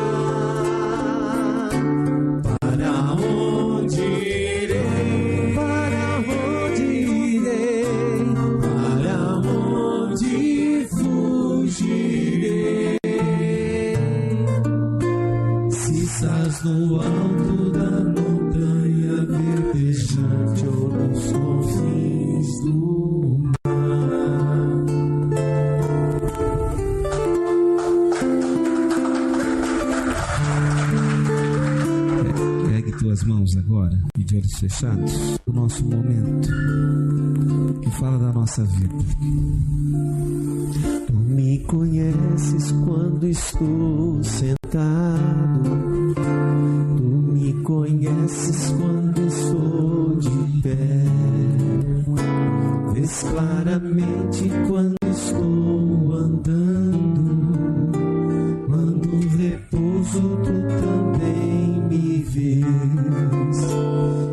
Para onde irei? Para onde irei? Para onde fugirei? Se estás estás no alto da montanha verdejante ou nos confins do mar. Pegue tuas mãos agora e de olhos fechados o nosso momento que fala da nossa vida. Tu me conheces quando estou sentado, tu me conheces quando estou de pé, vês claramente quando estou andando, quando repouso tu também me vês.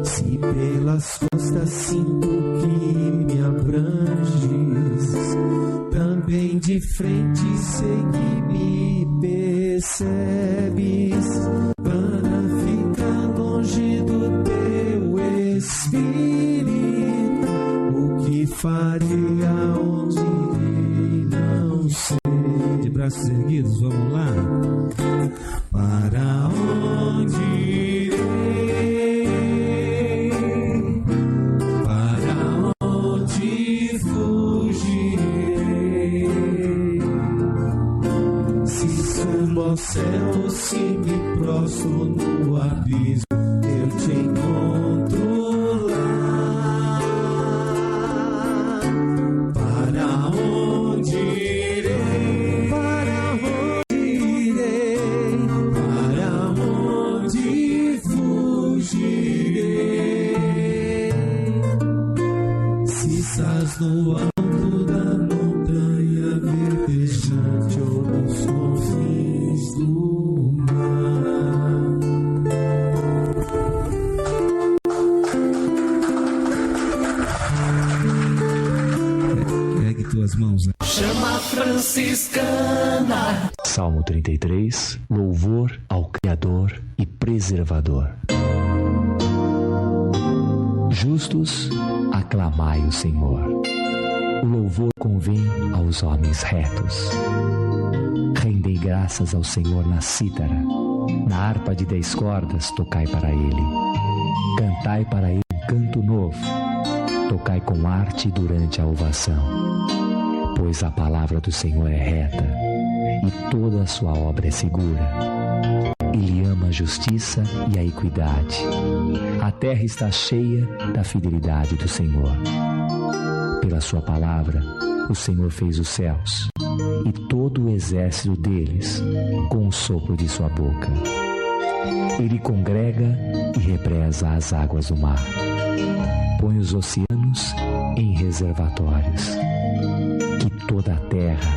Se pelas costas sinto que me abranges, também de frente sei que me percebes. Para ficar longe do teu espírito, o que farei, aonde irei, não sei. De braços erguidos, vamos lá. Para onde irei? Para onde fugirei? Se subo ao céu, se me prostro no abismo, eu te encontro lá. Para onde irei? Para onde irei? Para onde fugirei? Se estás no alto da montanha verdejante ou nos confins do mar. Pegue tuas mãos. Chama franciscana. Salmo 33, louvor ao Criador e Preservador. Justos, aclamai o Senhor. O louvor convém aos homens retos. Rendei graças ao Senhor na cítara. Na harpa de 10 cordas, tocai para Ele. Cantai para Ele um canto novo. Tocai com arte durante a ovação. Pois a palavra do Senhor é reta, e toda a sua obra é segura. Ele ama a justiça e a equidade. A terra está cheia da fidelidade do Senhor. Pela sua palavra, o Senhor fez os céus, e todo o exército deles, com o sopro de sua boca. Ele congrega e represa as águas do mar. Põe os oceanos em reservatórios. Que toda a terra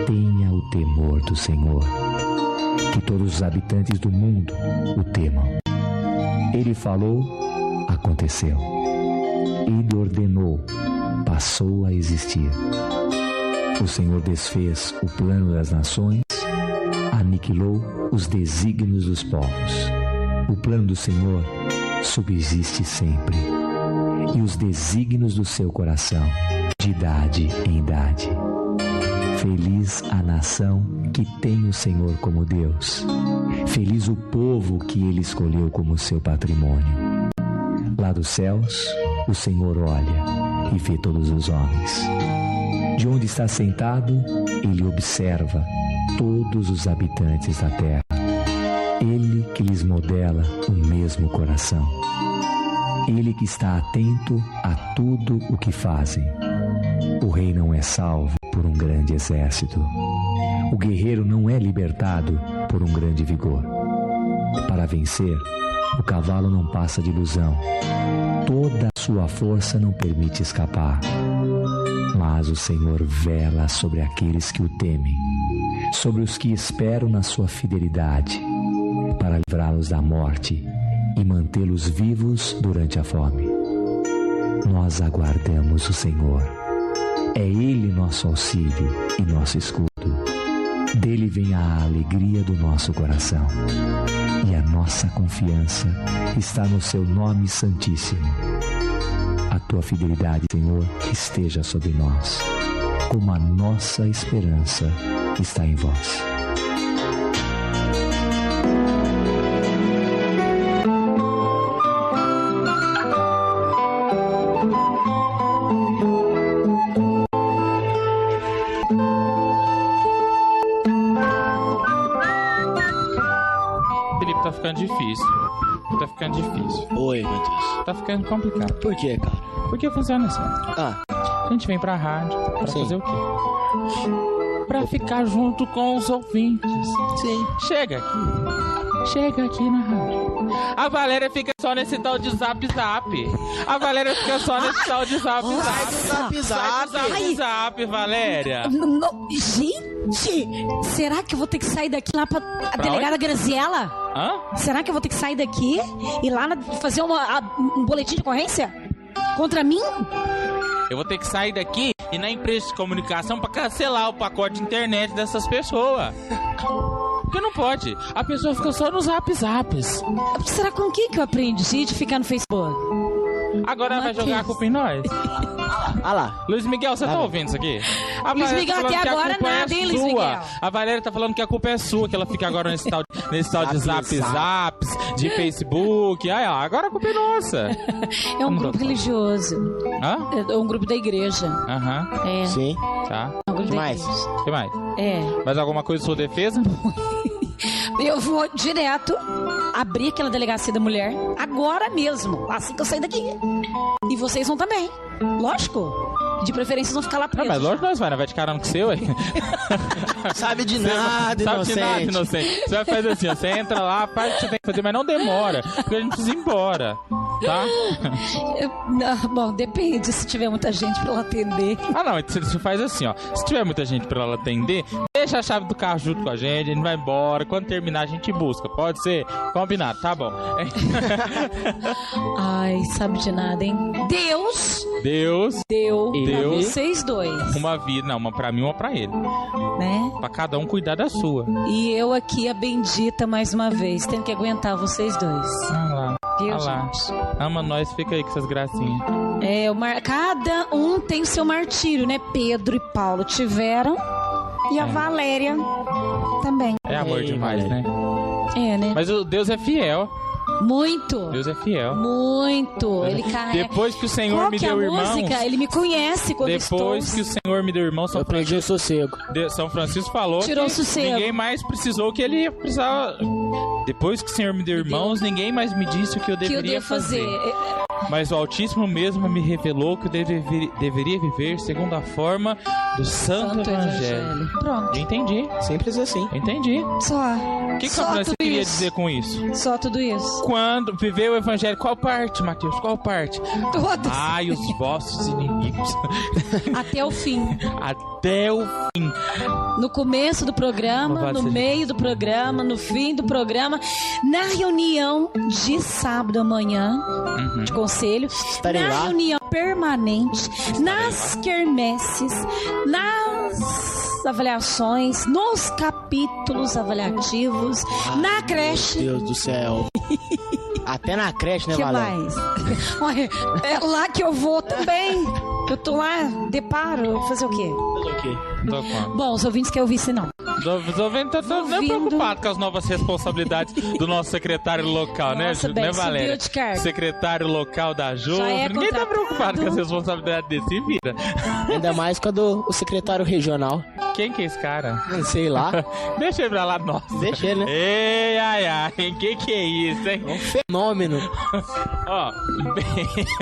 tenha o temor do Senhor. Que todos os habitantes do mundo o temam. Ele falou, aconteceu. Ele ordenou, passou a existir. O Senhor desfez o plano das nações, aniquilou os desígnios dos povos. O plano do Senhor subsiste sempre, e os desígnios do seu coração, de idade em idade. Feliz a nação que tem o Senhor como Deus. Feliz o povo que Ele escolheu como seu patrimônio. Lá dos céus, o Senhor olha e vê todos os homens. De onde está sentado, Ele observa todos os habitantes da terra. Ele que lhes modela o mesmo coração. Ele que está atento a tudo o que fazem. O rei não é salvo por um grande exército. O guerreiro não é libertado por um grande vigor. Para vencer, o cavalo não passa de ilusão. Toda a sua força não permite escapar. Mas o Senhor vela sobre aqueles que o temem, sobre os que esperam na sua fidelidade, para livrá-los da morte e mantê-los vivos durante a fome. Nós aguardamos o Senhor. É Ele nosso auxílio e nosso escudo. Dele vem a alegria do nosso coração. E a nossa confiança está no seu nome santíssimo. A tua fidelidade, Senhor, esteja sobre nós, como a nossa esperança está em vós. ficando difícil. Tá ficando difícil. Oi, Matheus. Tá ficando complicado. Por quê, cara? Porque funciona assim. Ah. A gente vem pra rádio pra Sim. fazer o quê? Pra ficar junto com os ouvintes. Sim. Chega aqui na rádio. A Valéria fica só nesse tal de zap. A Valéria fica só nesse tal de zap. Zap, Valéria. Gente, será que eu vou ter que sair daqui lá pra delegada Graziella? Hã? Será que eu vou ter que sair daqui e lá fazer um boletim de ocorrência contra mim? Eu vou ter que sair daqui e ir na empresa de comunicação pra cancelar o pacote de internet dessas pessoas. Porque não pode. A pessoa fica só nos zaps. Será com quem que eu aprendi de ficar no Facebook? Agora vai jogar a culpa em nós. Ah lá. Luiz Miguel, você tá ouvindo isso aqui? Luiz Miguel, até agora nada, hein, Luiz Miguel? A Valéria tá falando que a culpa é sua, que ela fica agora nesse tal de zaps, de Facebook. Agora a culpa é nossa. É um grupo religioso. Hã? É um grupo da igreja. Aham. É. Sim. Tá. É um grupo que mais? O que mais? É. Mais alguma coisa em sua defesa? Eu vou direto abrir aquela delegacia da mulher agora mesmo, assim que eu sair daqui. E vocês vão também. Lógico. De preferência, vocês vão ficar lá presos. Mas lógico que nós vai de caramba com você, ué. Sabe de nada, inocente. Você vai fazer assim, ó, você entra lá, faz o que você tem que fazer, mas não demora, porque a gente precisa ir embora, tá? Bom, depende se tiver muita gente pra ela atender. Não, você faz assim, ó. Se tiver muita gente pra ela atender, deixa a chave do carro junto com a gente vai embora. Quando terminar, a gente busca. Pode ser? Combinado, tá bom. Ai, sabe de nada, hein? Deus deu vocês dois. Uma vida, não, uma pra mim, uma pra ele. Né? Pra cada um cuidar da sua. E eu aqui, a bendita, mais uma vez, tendo que aguentar vocês dois. Lá. Viu, lá. gente? Ama nós, fica aí com essas gracinhas. Cada um tem o seu martírio, né? Pedro e Paulo tiveram. E a Valéria também. É amor demais, né? É, né? Mas o Deus é fiel. Muito. Deus é fiel. Muito. Ele carrega. Depois que o Senhor me deu irmãos. Ele me conhece quando Depois que o Senhor me deu irmãos, eu perdi o sossego. São Francisco falou Tirou que o sossego. Ninguém mais precisou que ele precisava. Depois que o Senhor me deu irmãos, ninguém mais me disse o que eu deveria fazer. Mas o Altíssimo mesmo me revelou que eu deveria viver segundo a forma do Santo Evangelho. Pronto. Entendi. Simples assim. Entendi. Só. O que você queria dizer com isso? Só tudo isso. Quando viver o Evangelho, qual parte, Mateus? Qual parte? Todas. Ai, os vossos inimigos. Até o fim. Até o fim. No começo do programa, no meio do programa, no fim do programa, na reunião de sábado amanhã, de conselho, estarei na lá. Reunião permanente, nas quermesses, nas avaliações, nos capítulos avaliativos, na creche. Meu Deus do céu. Até na creche, né, Que Valéria? mais? Olha, é lá que eu vou também. Eu tô lá, deparo, fazer o quê? Fazer o quê? Bom, os ouvintes querem ouvir isso não. Os ouvintes estão nem preocupados com as novas responsabilidades do nosso secretário local, Nossa, né, Beck, né, Valéria? subiu de cargo. Secretário local da Ju. Ninguém tá preocupado com as responsabilidades desse vida. Ainda mais quando o secretário regional. Quem que é esse cara? Não sei lá. Deixa ele pra lá, nossa. Deixa ele, né? Ei, ai, que é isso, hein? É um fenômeno. Ó,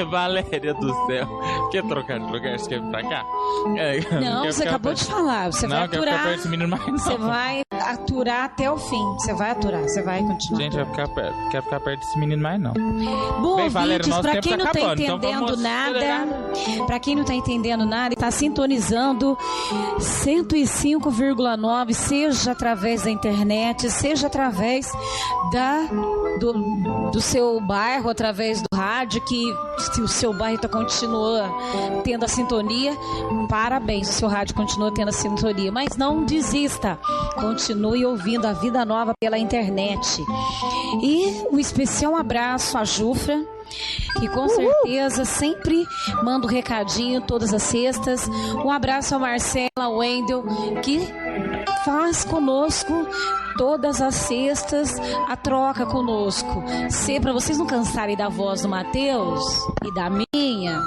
Valéria do céu. Quer trocar de lugar? Você quer vir pra cá? Não, você acabou de falar. Você vai aturar. Perto desse menino mais, não. Você vai aturar até o fim. Você vai aturar, você vai continuar. Gente, vai ficar perto. Quero ficar perto desse menino mais, não. Bom, Bem, ouvintes, Valéria, pra quem tá não tá acabando, entendendo então vamos nada, pra quem não tá entendendo nada e tá sintonizando 105,9, seja através da internet, seja através do seu bairro, através do rádio, que se o seu bairro continua tendo a sintonia, parabéns, o seu rádio continua tendo a sintonia, mas não desista, continue ouvindo a Vida Nova pela internet. E um especial abraço à Jufra, que com certeza sempre manda um recadinho todas as sextas. Um abraço ao Marcelo, ao Wendel, que faz conosco todas as sextas a troca conosco. Se para vocês não cansarem da voz do Matheus e da minha,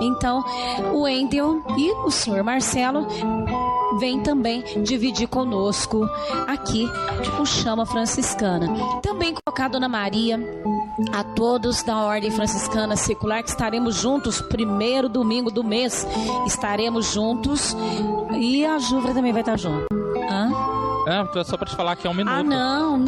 então o Wendel e o senhor Marcelo vem também dividir conosco aqui o Chama Franciscana. Também colocar a Dona Maria, a todos da Ordem Franciscana Secular, que estaremos juntos, primeiro domingo do mês, estaremos juntos, e a Júvia também vai estar junto. Hã? Só pra te falar que é 1 minuto. Ah, não me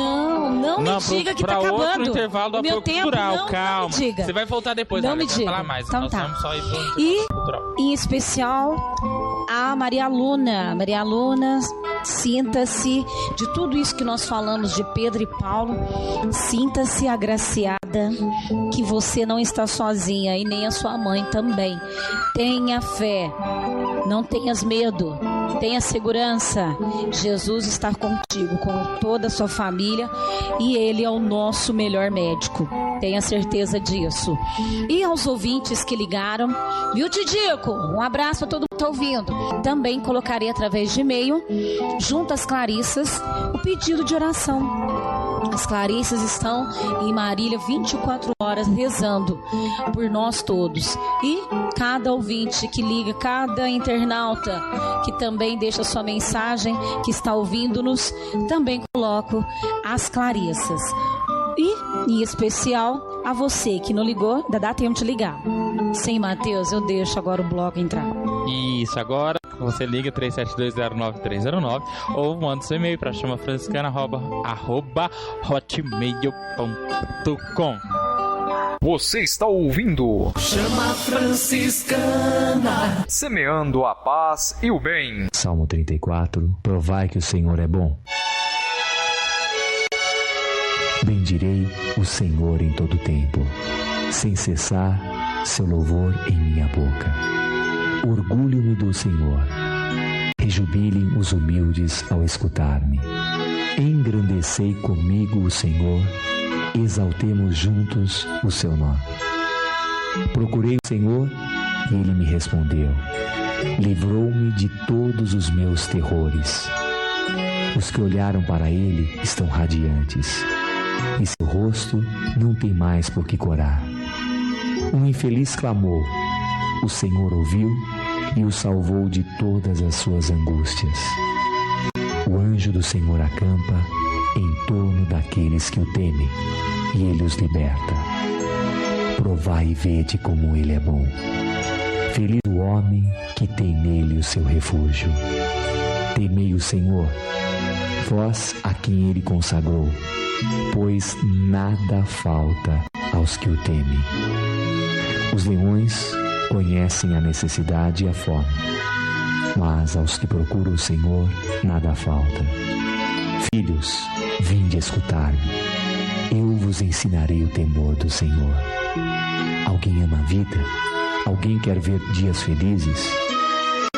diga que tá acabando. Pra outro intervalo do apoio cultural, não, calma. Não me diga. Você vai voltar depois, não me diga. Falar mais. Então nós tá. vamos só ir pro intervalo E, cultural. em especial, a Maria Luna. Maria Luna, sinta-se, de tudo isso que nós falamos de Pedro e Paulo, sinta-se agraciada, que você não está sozinha, e nem a sua mãe também. Tenha fé, não tenhas medo, tenha segurança. Jesus está contigo, com toda a sua família, e Ele é o nosso melhor médico. Tenha certeza disso. E aos ouvintes que ligaram, viu, Tidico? Um abraço a todo mundo que está ouvindo. Também colocarei através de e-mail, junto às Clarissas, o pedido de oração. As Clarissas estão em Marília 24 horas rezando por nós todos. E cada ouvinte que liga, cada internauta que também deixa sua mensagem, que está ouvindo-nos, também coloco as Clarissas. E, em especial, a você que não ligou, ainda dá tempo de ligar. Sim, Matheus, eu deixo agora o bloco entrar. Isso, agora você liga 37209309 ou manda seu e-mail para chamafranciscana@hotmail.com. Você está ouvindo Chama Franciscana, semeando a paz e o bem. Salmo 34. Provai que o Senhor é bom. Bendirei o Senhor em todo tempo, sem cessar seu louvor em minha boca. Orgulho-me do Senhor, rejubilem os humildes ao escutar-me. Engrandecei comigo o Senhor, exaltemos juntos o seu nome. Procurei o Senhor e ele me respondeu. Livrou-me de todos os meus terrores. Os que olharam para ele estão radiantes, e seu rosto não tem mais por que corar. Um infeliz clamou, o Senhor ouviu e o salvou de todas as suas angústias. O anjo do Senhor acampa em torno daqueles que o temem, e ele os liberta. Provai e vede como ele é bom. Feliz o homem que tem nele o seu refúgio. Temei o Senhor, vós a quem ele consagrou, pois nada falta aos que o temem. Os leões conhecem a necessidade e a fome, mas aos que procuram o Senhor nada falta. Filhos, vinde escutar-me, eu vos ensinarei o temor do Senhor. Alguém ama a vida? Alguém quer ver dias felizes?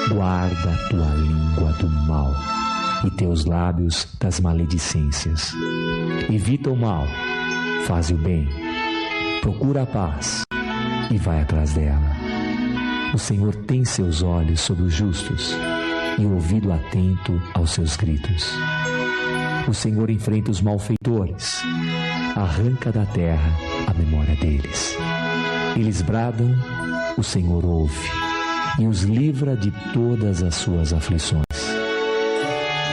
Guarda a tua língua do mal e teus lábios das maledicências. Evita o mal, faz o bem, procura a paz e vai atrás dela. O Senhor tem seus olhos sobre os justos e o ouvido atento aos seus gritos. O Senhor enfrenta os malfeitores, arranca da terra a memória deles. Eles bradam, o Senhor ouve e os livra de todas as suas aflições.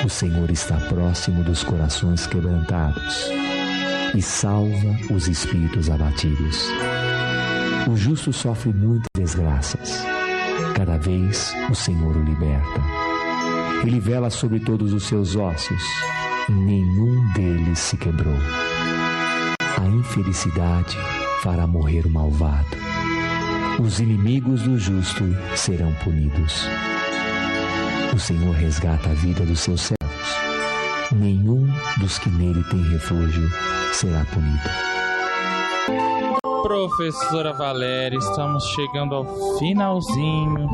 O Senhor está próximo dos corações quebrantados e salva os espíritos abatidos. O justo sofre muitas desgraças. Cada vez o Senhor o liberta. Ele vela sobre todos os seus ossos. Nenhum deles se quebrou. A infelicidade fará morrer o malvado. Os inimigos do justo serão punidos. O Senhor resgata a vida dos seus servos. Nenhum dos que nele tem refúgio será punido. Professora Valéria, estamos chegando ao finalzinho.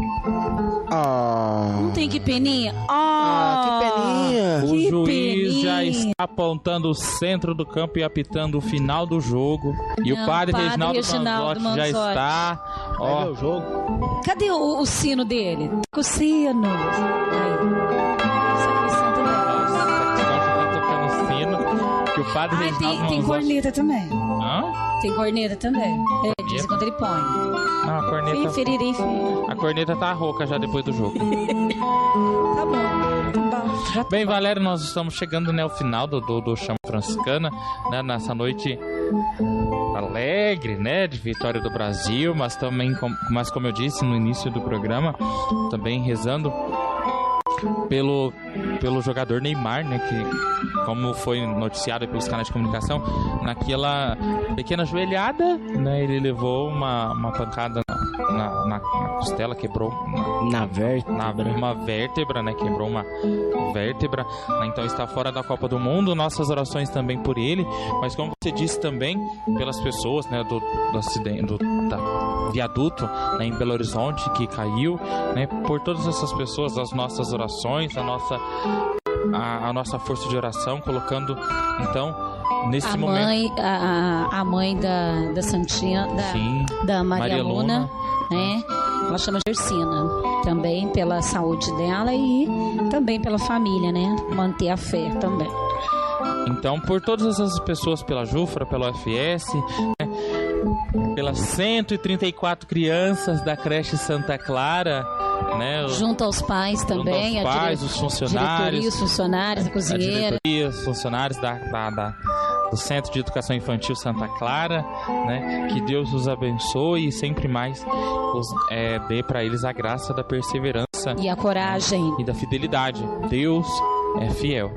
Não tem que peninha? Que peninha. O Que juiz já peninha. está apontando o centro do campo e apitando o final do jogo. E Não, o padre Padre Reginaldo Reginaldo Manzotti já Manzotti. está. Vai ver Ó, o jogo. Cadê o sino dele? Tá com o sino. tocando o sino. Que o padre Reginaldo Tem Manzotti. corneta também. Hã? Tem corneta também. De vez em quando ele põe. Não, a corneta. Ferirei, filho. A corneta tá rouca já depois do jogo. Tá bom. Bem, Valério, nós estamos chegando, né, ao final do Chama Franciscana, né, nessa noite alegre, né, de vitória do Brasil, mas também, mas como eu disse no início do programa, também rezando pelo jogador Neymar, né, que, como foi noticiado pelos canais de comunicação, naquela pequena joelhada, né, ele levou uma pancada na costela, quebrou uma vértebra, né, quebrou uma vértebra, né, então está fora da Copa do Mundo. Nossas orações também por ele, mas como você disse também, pelas pessoas, né, do acidente, da viaduto, né, em Belo Horizonte, que caiu, né, por todas essas pessoas, as nossas orações, a nossa força de oração, colocando, então, nesse momento... A mãe da Santinha, da Maria Luna, né, ela chama Gersina, também pela saúde dela e também pela família, né, manter a fé também. Então, por todas essas pessoas, pela Jufra, pela UFS, né, pelas 134 crianças da creche Santa Clara, né, junto aos pais também, junto aos pais, os funcionários, a cozinheira, os funcionários do Centro de Educação Infantil Santa Clara, né, que Deus os abençoe e sempre mais dê para eles a graça da perseverança e a coragem e da fidelidade. Deus é fiel.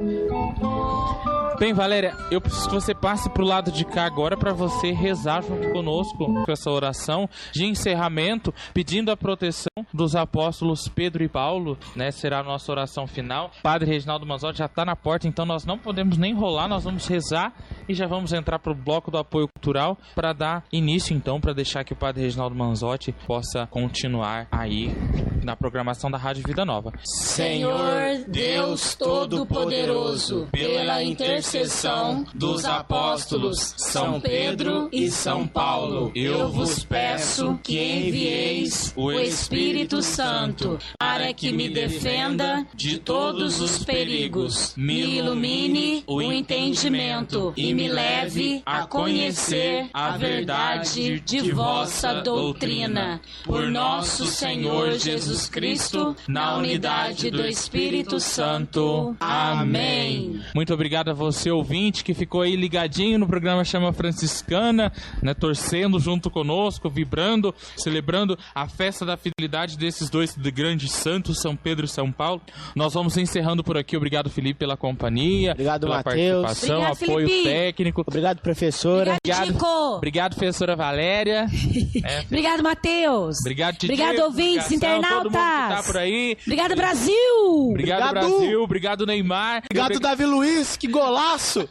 Bem, Valéria, eu preciso que você passe pro lado de cá agora para você rezar junto conosco com essa oração de encerramento, pedindo a proteção dos apóstolos Pedro e Paulo, né? Será a nossa oração final. Padre Reginaldo Manzotti já está na porta, então nós não podemos nem enrolar, nós vamos rezar e já vamos entrar pro bloco do apoio cultural para dar início, então, para deixar que o Padre Reginaldo Manzotti possa continuar aí na programação da Rádio Vida Nova. Senhor Deus Todo-Poderoso, pela intercessão dos apóstolos São Pedro e São Paulo, eu vos peço que envieis o Espírito Santo para que me defenda de todos os perigos, me ilumine o entendimento e me leve a conhecer a verdade de vossa doutrina. Por nosso Senhor Jesus Cristo, na unidade do Espírito Santo. Amém. Muito obrigado a você, ouvinte, que ficou aí ligadinho no programa Chama Franciscana, né, torcendo junto conosco, vibrando, celebrando a festa da fidelidade desses dois grandes santos, São Pedro e São Paulo. Nós vamos encerrando por aqui. Obrigado, Felipe, pela companhia. Obrigado, pela Mateus. participação, Obrigado, apoio Felipe. técnico. Obrigado, professora. Obrigado, professora Valéria. Obrigado, Matheus. Obrigado, Titi. Obrigado, ouvintes, internautas. Todo mundo que tá por aí. Obrigado, Brasil. Obrigado, Brasil. Obrigado, Neymar. Obrigado, Davi Luiz. Que golaço.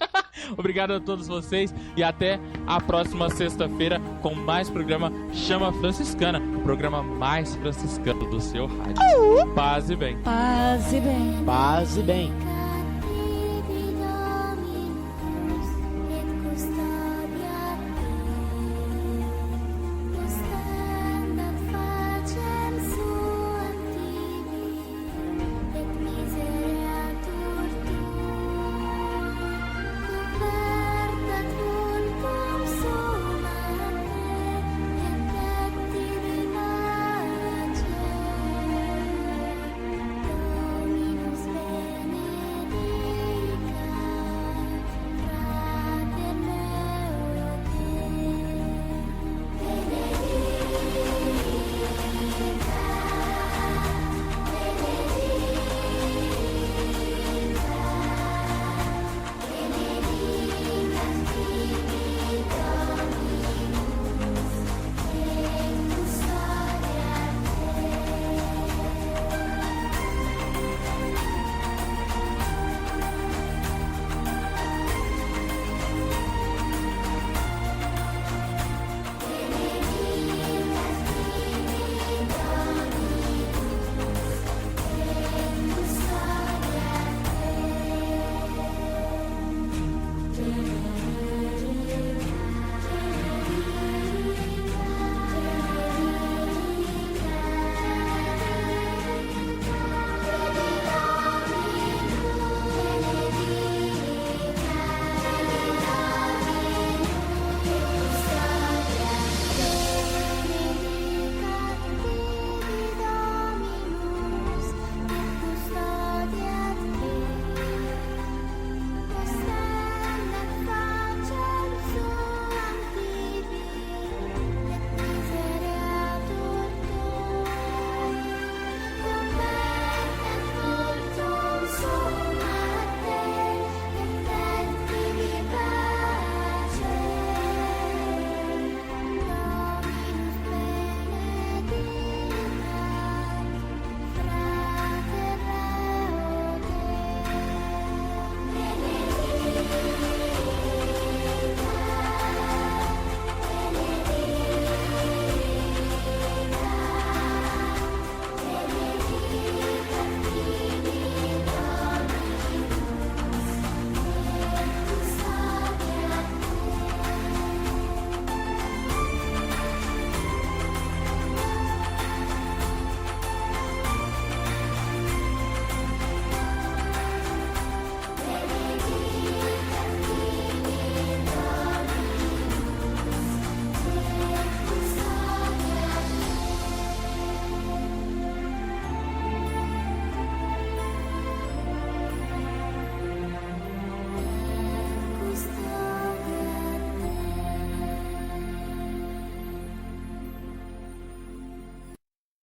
Obrigado a todos vocês e até a próxima sexta-feira com mais programa Chama Franciscana, o programa mais franciscano do seu rádio. Paz e bem. Paz e bem. Paz e bem.